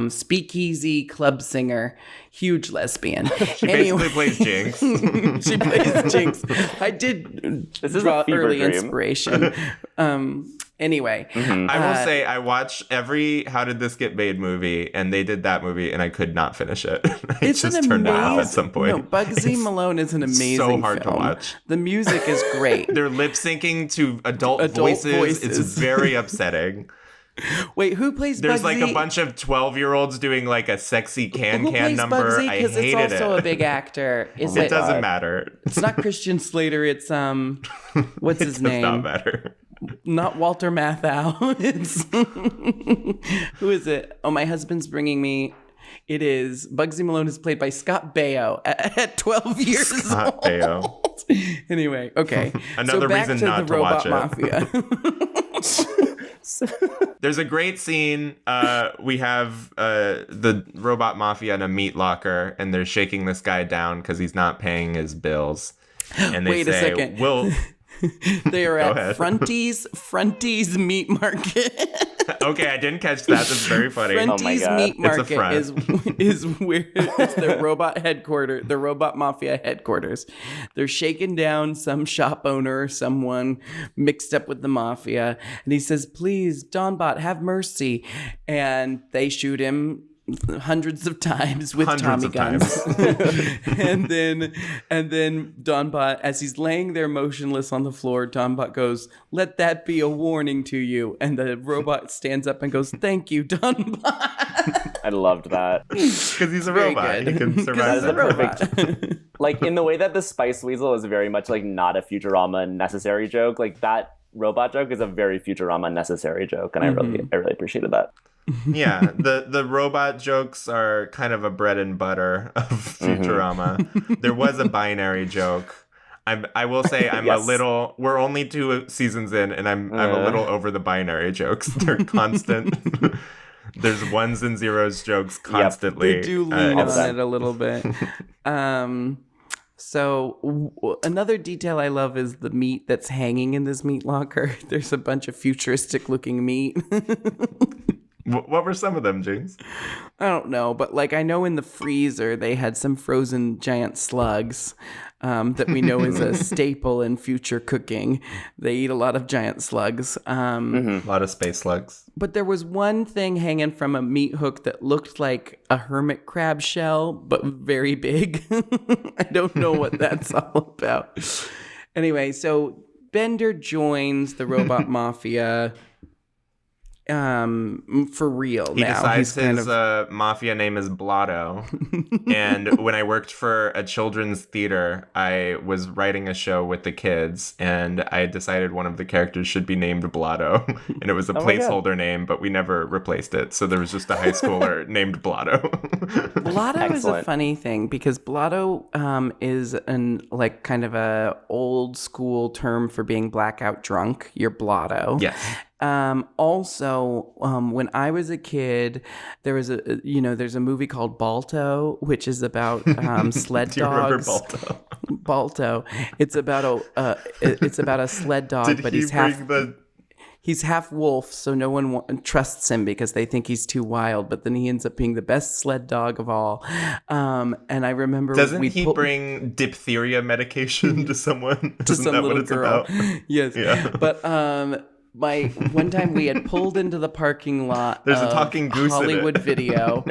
S1: speakeasy club singer, huge lesbian.
S2: She basically plays Jinkx.
S1: She plays Jinkx. I did draw early dream. Inspiration. Anyway,
S2: I will say I watched every How Did This Get Made movie, and they did that movie, and I could not finish it.
S1: It's just turned it off
S2: at some point.
S1: No, Bugsy Malone is an amazing
S2: so hard
S1: film.
S2: to watch.
S1: The music is great.
S2: They're lip syncing to adult voices. It's very upsetting.
S1: Wait, who plays
S2: There's
S1: Bugsy?
S2: a bunch of 12-year-olds doing a sexy can
S1: who plays
S2: number.
S1: Bugsy?
S2: I hated it.
S1: It's also a big actor.
S2: It doesn't matter.
S1: It's not Christian Slater. It's what's his name?
S2: It does not matter.
S1: Not Walter Matthau. It's who is it? Oh, my husband's bringing me. It is Bugsy Malone is played by Scott Baio at 12 years
S2: Scott
S1: old.
S2: Baio.
S1: Anyway, okay.
S2: Another reason not to watch it.
S1: Mafia.
S2: There's a great scene. We have the Robot Mafia in a meat locker, and they're shaking this guy down because he's not paying his bills. And they
S1: Wait a
S2: say,
S1: second.
S2: "We'll."
S1: They are at
S2: ahead.
S1: Fronties Meat Market.
S2: Okay, I didn't catch that. That's very funny.
S1: Fronties Meat Market
S2: front.
S1: is where it's the robot headquarters, the Robot Mafia headquarters. They're shaking down some shop owner or someone mixed up with the mafia, and he says, "Please, Donbot, have mercy," and they shoot him hundreds of times with Tommy guns. and then Donbot, as he's laying there motionless on the floor, Donbot goes, "Let that be a warning to you." And the robot stands up and goes, "Thank you, Donbot."
S3: loved that.
S2: Because he's a
S1: Very
S2: robot.
S1: good.
S2: He can
S1: 'Cause
S2: survive
S1: he's a
S2: that.
S1: robot.
S3: Like, in the way that the Spice Weasel is very much, like, not a Futurama necessary joke, like, that robot joke is a very Futurama necessary joke, and I really appreciated that.
S2: Yeah, the robot jokes are kind of a bread and butter of Futurama. There was a binary joke. I will say I'm
S3: Yes.
S2: a little. We're only 2 seasons in, and I'm a little over the binary jokes. They're constant. There's ones and zeros jokes constantly.
S1: They do lean
S3: all the
S1: on
S3: time.
S1: it a little bit. Another detail I love is the meat that's hanging in this meat locker. There's a bunch of futuristic looking meat.
S2: What were some of them, Jinkx?
S1: I don't know, but like I know in the freezer they had some frozen giant slugs that we know is a staple in future cooking. They eat a lot of giant slugs.
S2: A lot of space slugs.
S1: But there was one thing hanging from a meat hook that looked like a hermit crab shell, but very big. I don't know what that's all about. Anyway, so Bender joins the robot mafia. For real
S2: He
S1: now.
S2: decides
S1: He's kind
S2: his
S1: of
S2: mafia name is Blotto. And when I worked for a children's theater, I was writing a show with the kids, and I decided one of the characters should be named Blotto. And it was a placeholder name, but we never replaced it. So there was just a high schooler named Blotto.
S1: Blotto is a
S3: Excellent.
S1: funny thing because Blotto is an like kind of a old school term for being blackout drunk. You're Blotto.
S2: Yes.
S1: Also, when I was a kid, there was there's a movie called Balto, which is about sled
S2: Do you remember
S1: dogs.
S2: Balto?
S1: Balto. It's about a sled dog,
S2: Did
S1: but
S2: he
S1: he's half wolf, so no one trusts him because they think he's too wild. But then he ends up being the best sled dog of all. And I remember
S2: Doesn't he bring diphtheria medication to someone?
S1: to
S2: Isn't
S1: some
S2: that
S1: little
S2: what it's
S1: girl.
S2: about?
S1: Yes.
S2: Yeah.
S1: But one time we had pulled into the parking lot
S2: There's a
S1: of
S2: talking goose in it.
S1: Hollywood Video,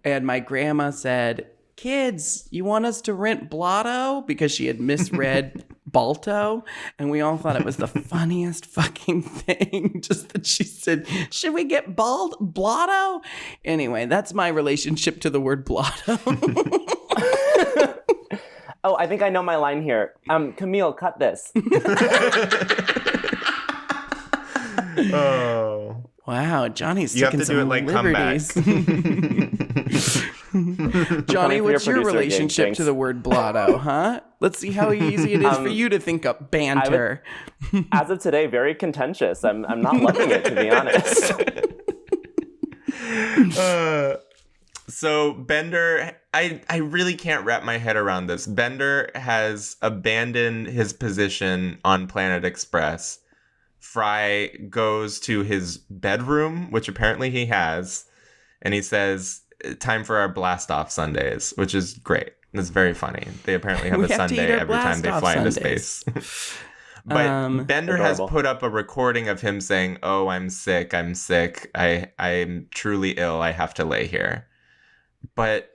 S1: and my grandma said, "Kids, you want us to rent Blotto?" Because she had misread Balto, and we all thought it was the funniest fucking thing. Just that she said, "Should we get Blotto?" Anyway, that's my relationship to the word Blotto.
S3: Oh, I think I know my line here. Camille, cut this.
S2: Oh.
S1: Wow, Johnny's
S2: You have
S1: taking
S2: to do
S1: some
S2: it like comeback.
S1: liberties. Johnny,
S3: Coming for
S1: what's
S3: your
S1: your
S3: producer
S1: relationship
S3: gig,
S1: to the word blotto, huh? Let's see how easy it is for you to think up banter.
S3: As of today, very contentious. I'm not loving it, to be honest.
S2: So Bender, I really can't wrap my head around this. Bender has abandoned his position on Planet Express. Fry goes to his bedroom, which apparently he has, and he says, "Time for our blast off Sundays," which is great. It's very funny. They apparently have
S1: We
S2: a
S1: have to eat
S2: Sunday
S1: our
S2: every time they
S1: blast-off
S2: fly into
S1: Sundays.
S2: space. But Bender has
S3: adorable.
S2: put up a recording of him saying, "Oh, I'm sick. I'm truly ill. I have to lay here." But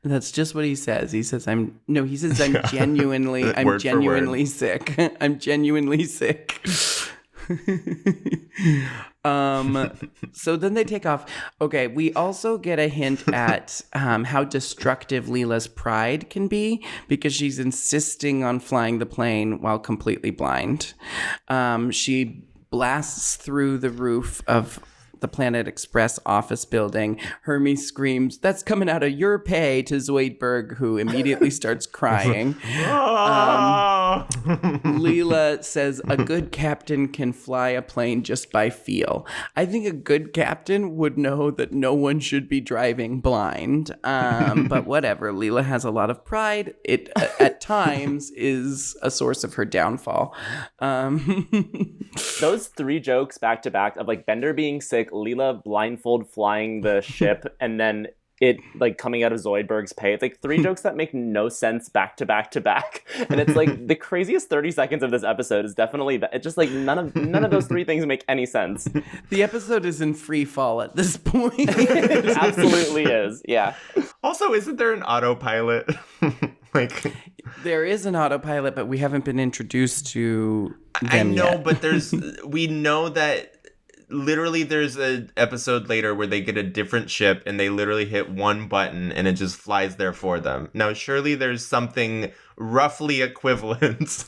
S1: That's just what he says. He says, I'm genuinely
S2: Word for word.
S1: sick. I'm genuinely sick. So then they take off. Okay, we also get a hint at how destructive Leela's pride can be because she's insisting on flying the plane while completely blind. She blasts through the roof of the Planet Express office building. Hermes screams, "That's coming out of your pay," to Zoidberg, who immediately starts crying. Leela says a good captain can fly a plane just by feel. I think a good captain would know that no one should be driving blind. But whatever. Leela has a lot of pride. It at times is a source of her downfall.
S3: Those 3 jokes back to back of like Bender being sick, Leela blindfold flying the ship, and then it like coming out of Zoidberg's pay. It's like 3 jokes that make no sense back to back to back. And it's like the craziest 30 seconds of this episode is definitely that. It's just like none of those 3 things make any sense.
S1: The episode is in free fall at this point.
S3: It absolutely is. Yeah.
S2: Also, isn't there an autopilot? Like,
S1: There is an autopilot, but we haven't been introduced to them
S2: I know,
S1: yet.
S2: but we know that literally there's an episode later where they get a different ship and they literally hit one button and it just flies there for them. Now, surely there's something roughly equivalent.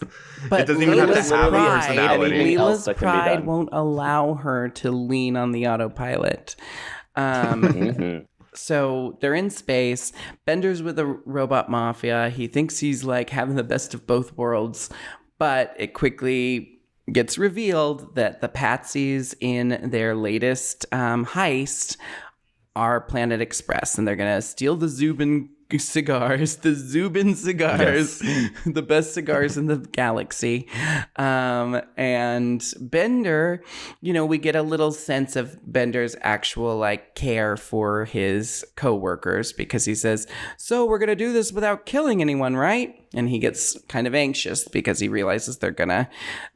S1: But
S2: it doesn't even have to
S1: Leela's
S2: have a
S1: pride-
S2: personality.
S3: Anything else
S1: Leela's
S3: that can be
S1: pride
S3: done.
S1: won't allow her to lean on the autopilot. So they're in space. Bender's with the robot mafia. He thinks he's like having the best of both worlds, but it quickly gets revealed that the patsies in their latest heist are Planet Express, and they're gonna steal the Zubin cigars, the best cigars in the galaxy. And Bender, we get a little sense of Bender's actual like care for his coworkers, because he says, so we're gonna do this without killing anyone, right? And he gets kind of anxious because he realizes they're gonna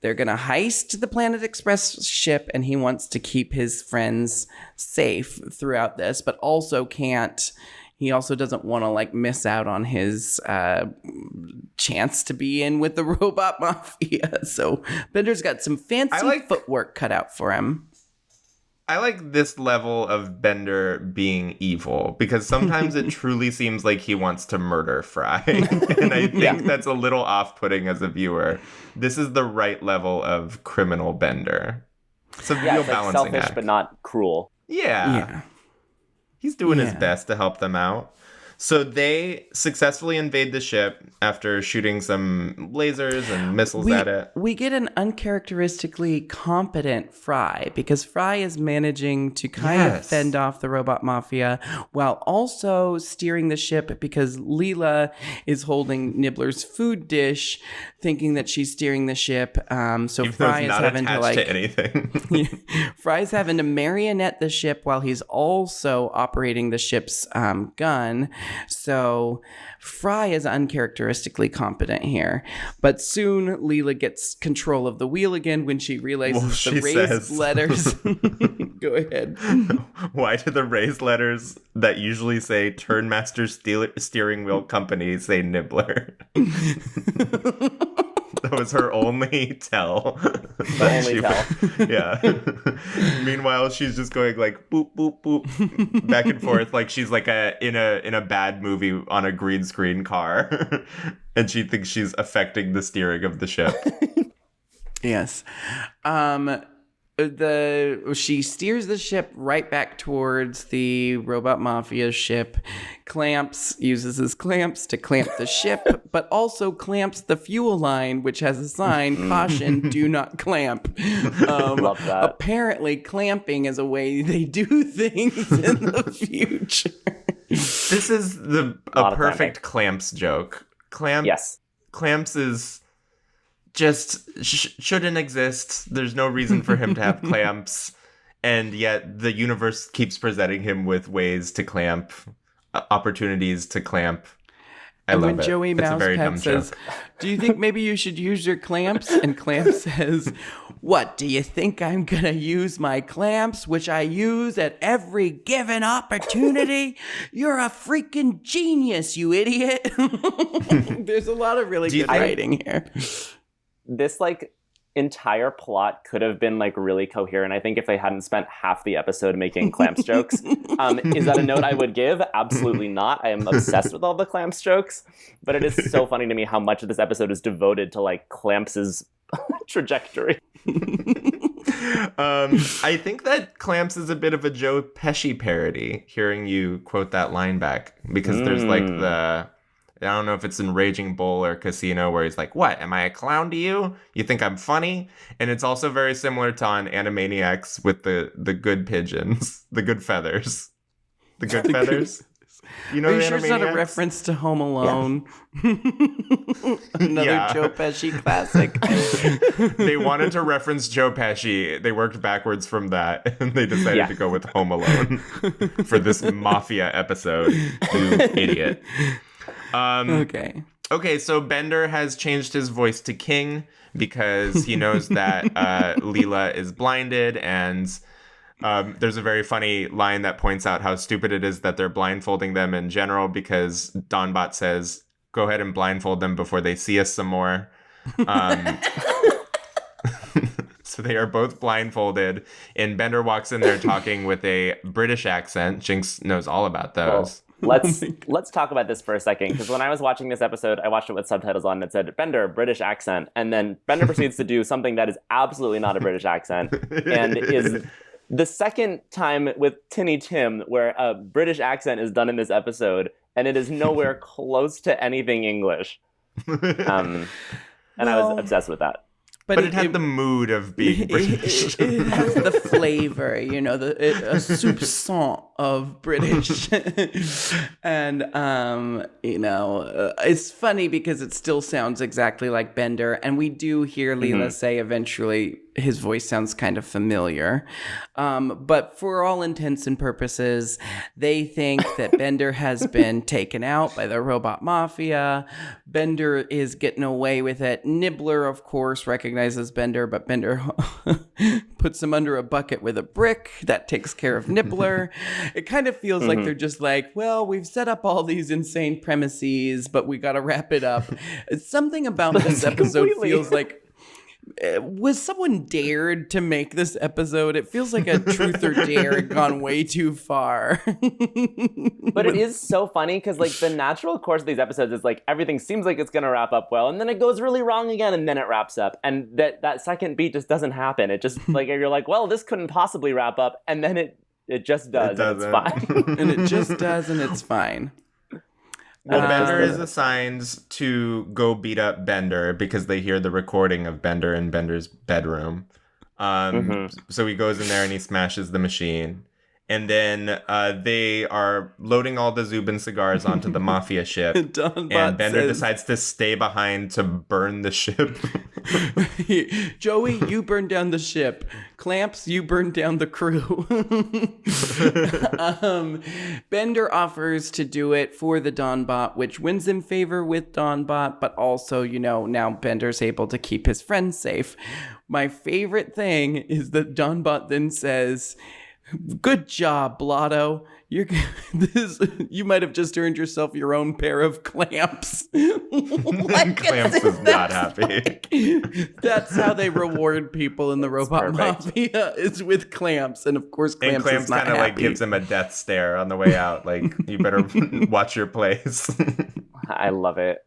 S1: heist the Planet Express ship, and he wants to keep his friends safe throughout this, but also can't. He also doesn't want to like miss out on his chance to be in with the robot mafia. So Bender's got some fancy footwork cut out for him.
S2: I like this level of Bender being evil, because sometimes it truly seems like he wants to murder Fry. And I think that's a little off-putting as a viewer. This is the right level of criminal Bender. It's a real
S3: it's like
S2: balancing
S3: selfish
S2: act.
S3: but not cruel.
S2: Yeah. He's doing his best to help them out. So they successfully invade the ship after shooting some lasers and missiles at it.
S1: We get an uncharacteristically competent Fry, because Fry is managing to kind of fend off the robot mafia while also steering the ship, because Leela is holding Nibbler's food dish, thinking that she's steering the ship. So
S2: Even
S1: Fry
S2: though
S1: is
S2: it's not
S1: having to
S2: attached to anything.
S1: Fry's having to marionette the ship while he's also operating the ship's gun. So Fry is uncharacteristically competent here. But soon Leela gets control of the wheel again when she realizes the raised letters. Go ahead.
S2: Why do the raised letters that usually say Turnmaster Steering Wheel Company say Nibbler? That was her only tell. Yeah. Meanwhile, she's just going like boop, boop, boop, back and forth, like she's like in a bad movie on a green screen car. And she thinks she's affecting the steering of the ship.
S1: Yes. She steers the ship right back towards the robot mafia ship. Uses his clamps to clamp the ship, but also clamps the fuel line, which has a sign, caution, do not clamp.
S3: Love that.
S1: Apparently clamping is a way they do things in the future.
S2: This is a perfect clamps joke. Clamps is just shouldn't exist. There's no reason for him to have clamps, and yet the universe keeps presenting him with ways to clamp, opportunities to clamp. I love it.
S1: When Joey Mousepad says, do you think maybe you should use your clamps? And Clamp says, what, do you think I'm going to use my clamps, which I use at every given opportunity? You're a freaking genius, you idiot. There's a lot of really good writing here.
S3: This like entire plot could have been like really coherent, I think, if they hadn't spent half the episode making clamps jokes. Is that a note I would give? Absolutely not. I am obsessed with all the clamps jokes, but it is so funny to me how much of this episode is devoted to like Clamps' trajectory.
S2: I think that Clamps is a bit of a Joe Pesci parody, hearing you quote that line back, because there's like I don't know if it's in Raging Bull or Casino, where he's like, what, am I a clown to you? You think I'm funny? And it's also very similar to on Animaniacs with the good pigeons, the good feathers. The good feathers? You know,
S1: are you sure it's not a reference to Home Alone? Yeah. Another Joe Pesci classic.
S2: They wanted to reference Joe Pesci. They worked backwards from that, and they decided to go with Home Alone for this Mafia episode. You idiot. Okay, so Bender has changed his voice to King because he knows that Leela is blinded, and there's a very funny line that points out how stupid it is that they're blindfolding them in general, because Donbot says, go ahead and blindfold them before they see us some more. So they are both blindfolded, and Bender walks in there talking with a British accent. Jinkx knows all about those.
S3: Well, let's talk about this for a second, because when I was watching this episode, I watched it with subtitles on and it said Bender, British accent, and then Bender proceeds to do something that is absolutely not a British accent, and is the second time with Tinny Tim where a British accent is done in this episode, and it is nowhere close to anything English. And I was obsessed with that.
S2: But it had the mood of being British.
S1: It has the flavor, a soupçon of British. And, it's funny because it still sounds exactly like Bender. And we do hear Leela say eventually his voice sounds kind of familiar. But for all intents and purposes, they think that Bender has been taken out by the robot mafia. Bender is getting away with it. Nibbler, of course, recognizes Bender, but Bender puts him under a bucket with a brick. That takes care of Nibbler. It kind of feels like they're just like, well, we've set up all these insane premises, but we got to wrap it up. Something about this episode feels like, was someone dared to make this episode? It feels like a truth or dare gone way too far.
S3: But it is so funny because like the natural course of these episodes is like everything seems like it's going to wrap up well, and then it goes really wrong again, and then it wraps up, and that second beat just doesn't happen. It just like you're like, well, this couldn't possibly wrap up, and then it just does, and it's fine.
S1: And it just does, and it's fine.
S2: Well, Bender is assigned to go beat up Bender because they hear the recording of Bender in Bender's bedroom. So he goes in there and he smashes the machine. And then they are loading all the Zubin cigars onto the Mafia ship. And Bender decides to stay behind to burn the ship.
S1: Joey, you burn down the ship. Clamps, you burn down the crew. Bender offers to do it for the Dawnbot, which wins in favor with Dawnbot, but also, now Bender's able to keep his friends safe. My favorite thing is that Dawnbot then says, "Good job, Blotto. You might have just earned yourself your own pair of clamps."
S2: Clamps is not happy.
S1: That's how they reward people in the robot mafia, is with clamps. And of course, Clamps is not
S2: kind of
S1: happy.
S2: like gives him a death stare on the way out. Like, you better watch your plays.
S3: I love it.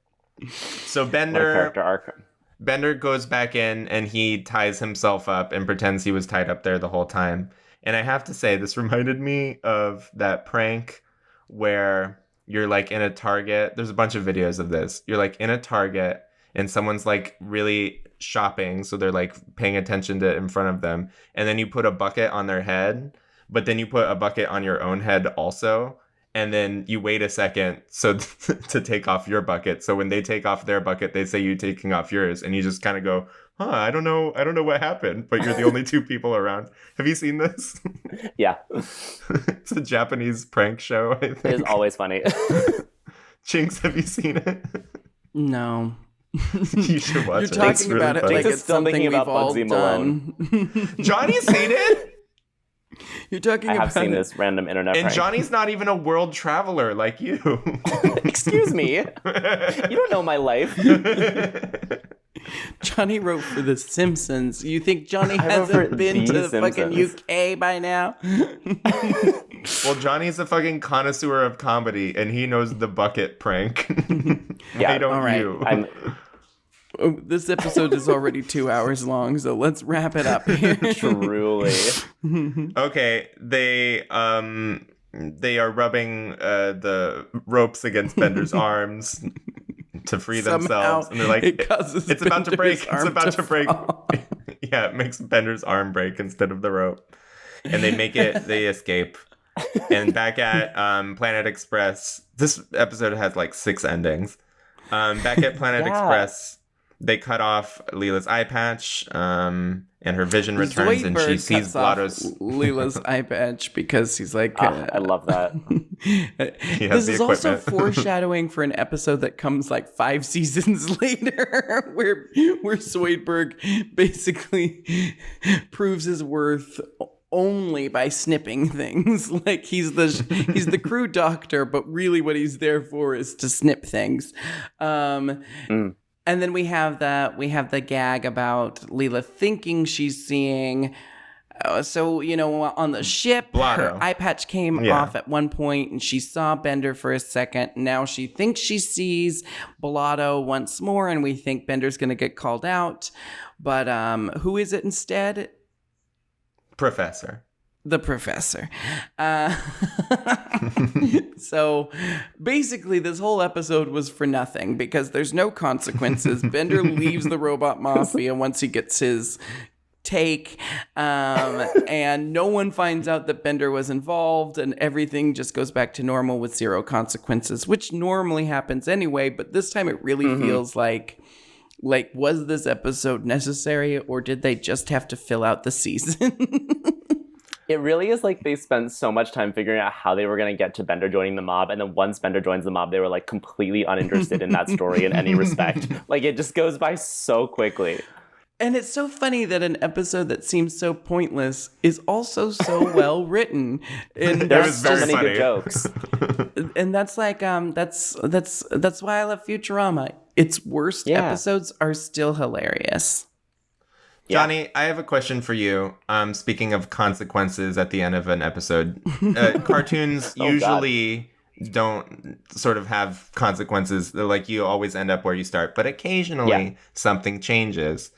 S2: So
S3: Character arc.
S2: Bender goes back in and he ties himself up and pretends he was tied up there the whole time. And I have to say, this reminded me of that prank where you're like in a Target. There's a bunch of videos of this. You're like in a Target and someone's like really shopping. So they're like paying attention to it in front of them. And then you put a bucket on their head, but then you put a bucket on your own head also. And then you wait a second to take off your bucket. So when they take off their bucket, they say you taking off yours. And you just kind of go, I don't know what happened, but you're the only two people around. Have you seen this?
S3: Yeah.
S2: It's a Japanese prank show, I think.
S3: It is always funny.
S2: Jinkx, have you seen it?
S1: No.
S2: You should watch it.
S1: You're talking about it like
S3: Jinkx
S1: it's
S3: is still
S1: something
S3: thinking
S1: we've
S3: about
S1: all
S3: Bugsy
S1: done.
S2: Johnny's seen it?
S1: You're talking
S3: I
S1: about
S3: have seen this random internet
S2: And
S3: prank.
S2: Johnny's not even a world traveler like you.
S3: Excuse me. You don't know my life.
S1: Johnny wrote for The Simpsons. You think Johnny
S3: I wrote for
S1: hasn't been
S3: The
S1: to the fucking
S3: Simpsons.
S1: UK by now?
S2: Well, Johnny's a fucking connoisseur of comedy, and he knows the bucket prank.
S3: Yeah,
S2: Why don't
S1: all right.
S2: you?
S1: Oh, this episode is already 2 hours long, so let's wrap it up here.
S3: Truly.
S2: Okay, they are rubbing the ropes against Bender's arms to free themselves, and they're like, "It's about to break! It's about to break!" Yeah, it makes Bender's arm break instead of the rope, and they escape. And back at Planet Express, this episode has like 6 endings. Back at Planet Express, they cut off Leela's eye patch, and her vision returns, and she sees Blotto's
S1: Leela's eye patch because he's like,
S3: I love that.
S1: This is also foreshadowing for an episode that comes like 5 seasons later, where Zoidberg basically proves his worth only by snipping things. Like he's the crew doctor, but really what he's there for is to snip things. And then we have the gag about Leela thinking she's seeing. So, on the ship,
S2: Blotto.
S1: her eye patch came off at one point, and she saw Bender for a second. Now she thinks she sees Blotto once more, and we think Bender's going to get called out. But who is it instead?
S2: Professor.
S1: The professor. So basically, this whole episode was for nothing because there's no consequences. Bender leaves the robot mafia once he gets his take, and no one finds out that Bender was involved, and everything just goes back to normal with zero consequences, which normally happens anyway. But this time, it really feels like was this episode necessary, or did they just have to fill out the season?
S3: It really is like they spent so much time figuring out how they were going to get to Bender joining the mob. And then once Bender joins the mob, they were like completely uninterested in that story in any respect. Like it just goes by so quickly.
S1: And it's so funny that an episode that seems so pointless is also so well written. And
S3: there's so many good jokes.
S1: And that's like that's why I love Futurama. Its worst episodes are still hilarious.
S2: Johnny, I have a question for you. Speaking of consequences at the end of an episode, cartoons usually don't sort of have consequences. They're like you always end up where you start, but occasionally something changes.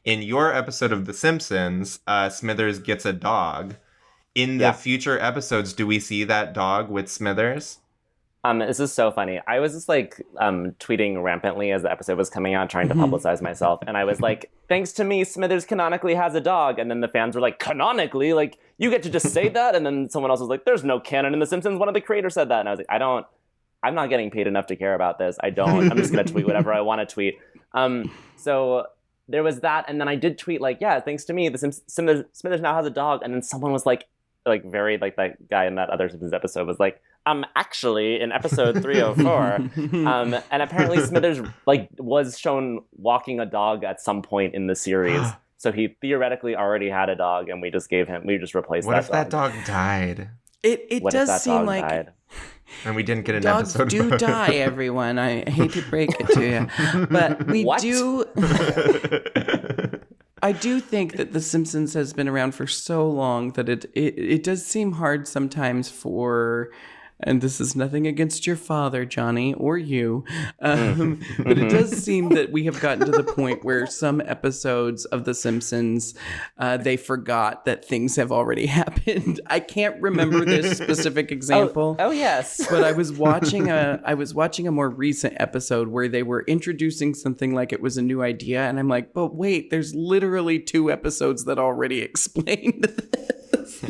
S2: In your episode of The Simpsons, Smithers gets a dog. In the future episodes, do we see that dog with Smithers?
S3: This is so funny. I was just like tweeting rampantly as the episode was coming out, trying to publicize myself. And I was like, thanks to me, Smithers canonically has a dog. And then the fans were like, canonically? Like, you get to just say that? And then someone else was like, there's no canon in The Simpsons. One of the creators said that. And I was like, I'm not getting paid enough to care about this. I'm just going to tweet whatever I want to tweet. So there was that. And then I did tweet like, yeah, thanks to me, Smithers now has a dog. And then someone was like very like that guy in that other Simpsons episode was like, actually in episode 304, and apparently Smithers like was shown walking a dog at some point in the series. So he theoretically already had a dog, and we just replaced that dog.
S2: What if that dog died?
S1: It does seem like
S3: died?
S2: And we didn't get an
S1: dogs
S2: episode.
S1: Dogs do die, everyone. I hate to break it to you, but we do. I do think that The Simpsons has been around for so long that it does seem hard sometimes for, and this is nothing against your father, Johnny, or you, but it does seem that we have gotten to the point where some episodes of The Simpsons, they forgot that things have already happened. I can't remember this specific example.
S3: Oh yes.
S1: But I was watching a more recent episode where they were introducing something like it was a new idea, and I'm like, but wait, there's literally 2 episodes that already explained this.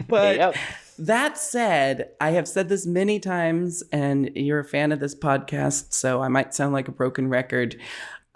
S1: But that said, I have said this many times, and you're a fan of this podcast, so I might sound like a broken record.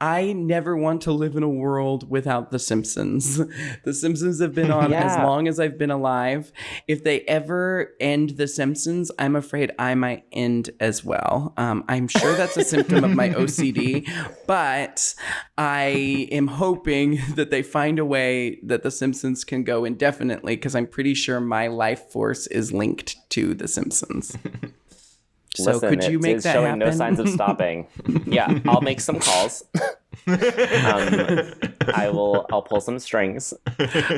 S1: I never want to live in a world without The Simpsons. The Simpsons have been on as long as I've been alive. If they ever end The Simpsons, I'm afraid I might end as well. I'm sure that's a symptom of my OCD, but I am hoping that they find a way that The Simpsons can go indefinitely, because I'm pretty sure my life force is linked to The Simpsons. So
S3: listen,
S1: could you make that
S3: showing
S1: happen?
S3: no signs of stopping. Yeah, I'll make some calls. I'll pull some strings.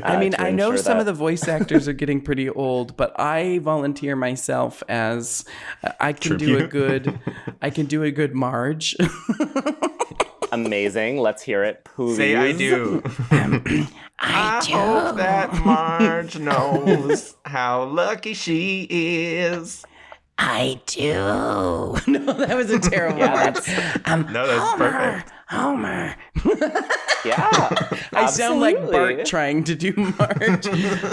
S1: I mean, I know some of the voice actors are getting pretty old, but I volunteer myself as I can do a good Marge.
S3: Amazing. Let's hear it. Please.
S2: Say I do. I hope that Marge knows how lucky she is.
S1: I do. No, that was a terrible Marge.
S2: No, that's perfect.
S1: Homer.
S3: Yeah.
S1: I sound like Bart trying to do Marge.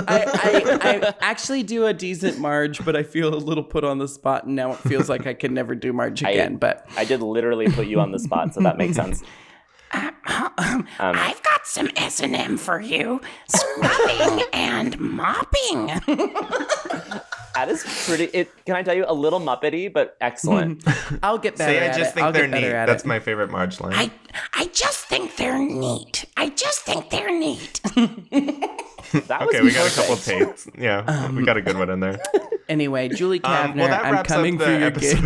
S1: I actually do a decent Marge, but I feel a little put on the spot, and now it feels like I could never do Marge again. But
S3: I did literally put you on the spot, so that makes sense.
S1: I've got some S&M for you. Scrubbing and mopping.
S3: That is pretty. Can I tell you, a little Muppety, but excellent.
S1: I'll get better at it.
S2: I just think they're neat. That's my favorite Marge line.
S1: I just think they're neat.
S3: That was
S2: okay, we got a couple
S3: perfect.
S2: takes. Yeah, we got a good one in there.
S1: Anyway, Julie Kavner,
S2: well, that
S1: I'm
S2: wraps
S1: coming
S2: up the
S1: for your
S2: episode.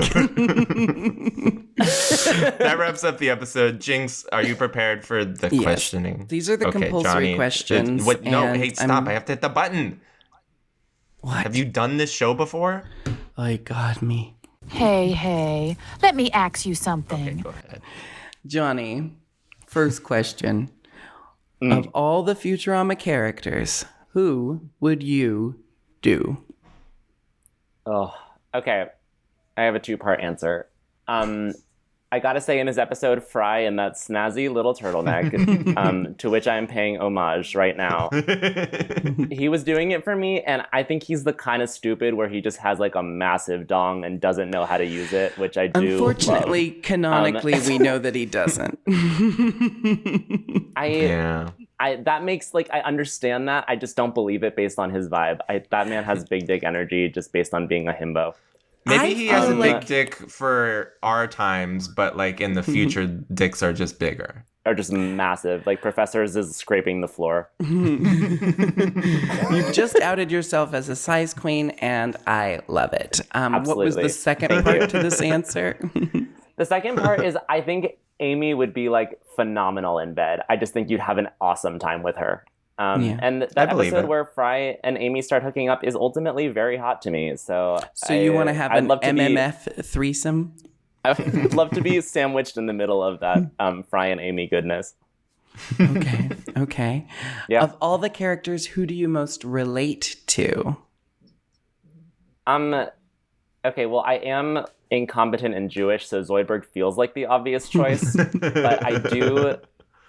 S2: That wraps up the episode. Jinkx, are you prepared for the questioning?
S1: These are the compulsory
S2: Johnny,
S1: questions.
S2: What? No,
S1: and
S2: hey, stop. I have to hit the button.
S1: What?
S2: Have you done this show before?
S1: Oh, God, me.
S4: Hey, let me ask you something.
S2: Okay, go ahead.
S1: Johnny, first question. Of all the Futurama characters, who would you do?
S3: Oh, okay. I have a two-part answer. I gotta say, in his episode, Fry in that snazzy little turtleneck, to which I am paying homage right now. He was doing it for me, and I think he's the kind of stupid where he just has like a massive dong and doesn't know how to use it, which I do.
S1: Unfortunately, canonically, we know that he doesn't.
S3: That makes I understand that. I just don't believe it based on his vibe. That man has big dick energy just based on being a himbo.
S2: Maybe he has a big dick for our times, but like in the future, dicks are just bigger.
S3: Are just massive. Like Professor's is scraping the floor.
S1: You've just outed yourself as a size queen, and I love it. What was the second part to this answer?
S3: The second part is I think Amy would be like phenomenal in bed. I just think you'd have an awesome time with her. And that episode where Fry and Amy start hooking up is ultimately very hot to me. So
S1: you want to have an MMF threesome?
S3: I would love to be sandwiched in the middle of that Fry and Amy goodness.
S1: Okay.
S3: Yeah.
S1: Of all the characters, who do you most relate to?
S3: Okay, well, I am incompetent and Jewish, so Zoidberg feels like the obvious choice. But I do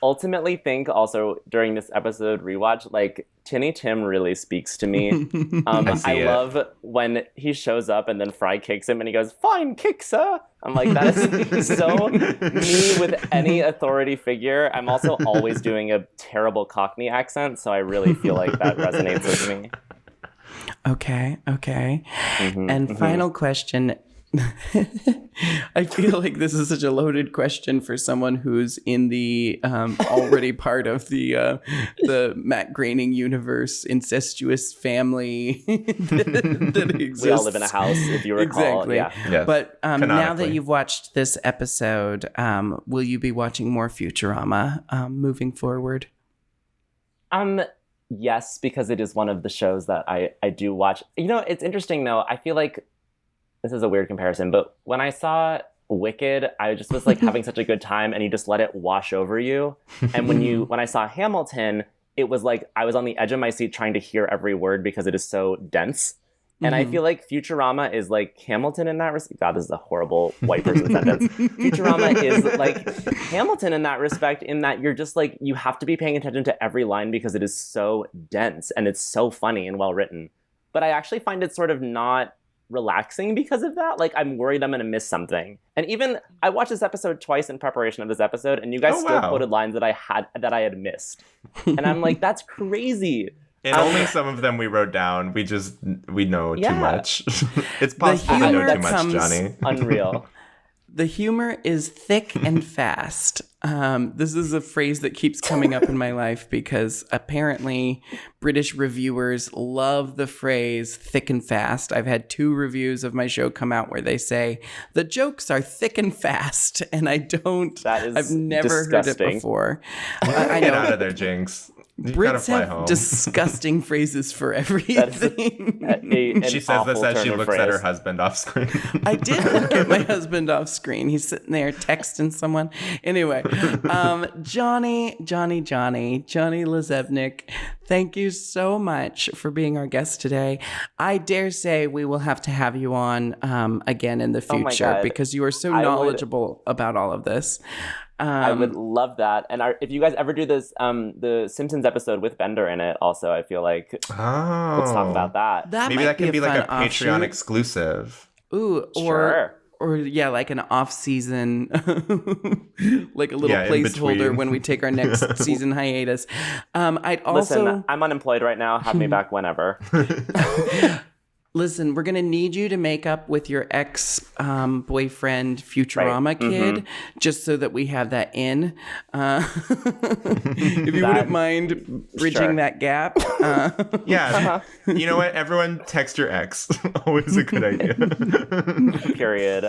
S3: ultimately think also during this episode rewatch, like Tinny Tim really speaks to me. I love when he shows up and then Fry kicks him and he goes, "Fine kick, sir." I'm like, that is so me with any authority figure. I'm also always doing a terrible Cockney accent, so I really feel like that resonates with me.
S1: Okay. And final question. I feel like this is such a loaded question for someone who's in the already part of the Matt Groening universe, incestuous family that exists.
S3: We all live in a house, if you recall.
S1: Exactly.
S3: Yeah.
S2: Yes.
S1: But now that you've watched this episode, will you be watching more Futurama moving forward?
S3: Yes, because it is one of the shows that I do watch. You know, it's interesting though. I feel like this is a weird comparison, but when I saw Wicked, I just was like having such a good time and you just let it wash over you. And when I saw Hamilton, it was like I was on the edge of my seat trying to hear every word because it is so dense. And I feel like Futurama is like Hamilton in that respect. God, this is a horrible white person sentence. Futurama is like Hamilton in that respect, in that you're just like, you have to be paying attention to every line because it is so dense and it's so funny and well written. But I actually find it sort of not relaxing because of that. Like, I'm worried I'm going to miss something. And even I watched this episode twice in preparation of this episode, and you guys still quoted lines that I had missed. And I'm like, that's crazy.
S2: And only some of them we wrote down. We know too much. It's possible to know too much, Johnny.
S3: Unreal.
S1: The humor is thick and fast. This is a phrase that keeps coming up in my life because apparently British reviewers love the phrase thick and fast. I've had 2 reviews of my show come out where they say, the jokes are thick and fast. And I've never heard it before. I know.
S2: Get out of there, Jinkx.
S1: Brits have disgusting phrases for everything.
S2: She says this as she looks at her husband off screen.
S1: I did look at my husband off screen. He's sitting there texting someone. Anyway, Johnny LaZebnik, thank you so much for being our guest today. I dare say we will have to have you on again in the future because you are so knowledgeable about all of this.
S3: I would love that. And if you guys ever do this, the Simpsons episode with Bender in it, also, I feel like let's talk about that.
S2: Maybe that can be like a Patreon
S1: offshoot.
S2: Exclusive.
S1: Ooh,
S3: Sure.
S1: Or like an off-season, like a little placeholder when we take our next season hiatus. I'd also
S3: listen. I'm unemployed right now. Have me back whenever.
S1: Listen, we're going to need you to make up with your ex-boyfriend Futurama kid, just so that we have that in. If you wouldn't mind bridging that gap.
S2: Yeah. You know what? Everyone text your ex. Always a good idea.
S3: Period.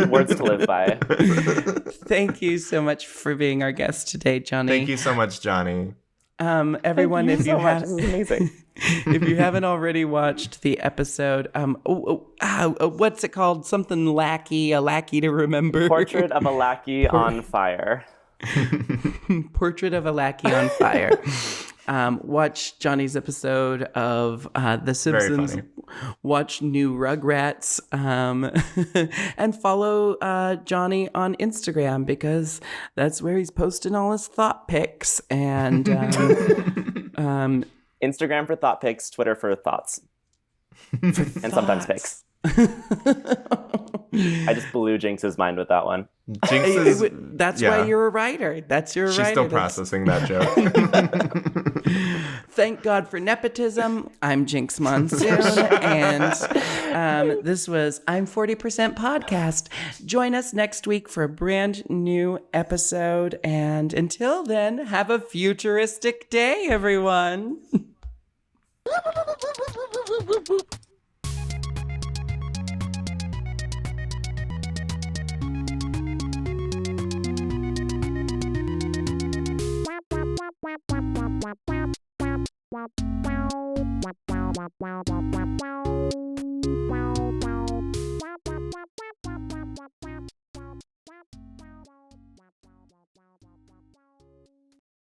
S3: Words to live by.
S1: Thank you so much for being our guest today, Johnny.
S2: Thank you so much, Johnny.
S1: Everyone,
S3: Thank you so much. This is amazing.
S1: If you haven't already watched the episode, what's it called? Something lackey, a lackey to remember.
S3: Portrait of a Lackey on Fire.
S1: Portrait of a Lackey on Fire. Watch Johnny's episode of The Simpsons.
S2: Very funny.
S1: Watch new Rugrats. And follow Johnny on Instagram because that's where he's posting all his thought pics. And
S3: Instagram for thought pics, Twitter for thoughts. And sometimes pics. I just blew Jinkx's mind with that one.
S2: Jinkx is,
S1: that's why you're a writer. She's
S2: still processing that joke.
S1: Thank God for nepotism. I'm Jinkx Monsoon, and this was I'm 40% Podcast. Join us next week for a brand new episode, and until then, have a futuristic day, everyone.
S5: Wow.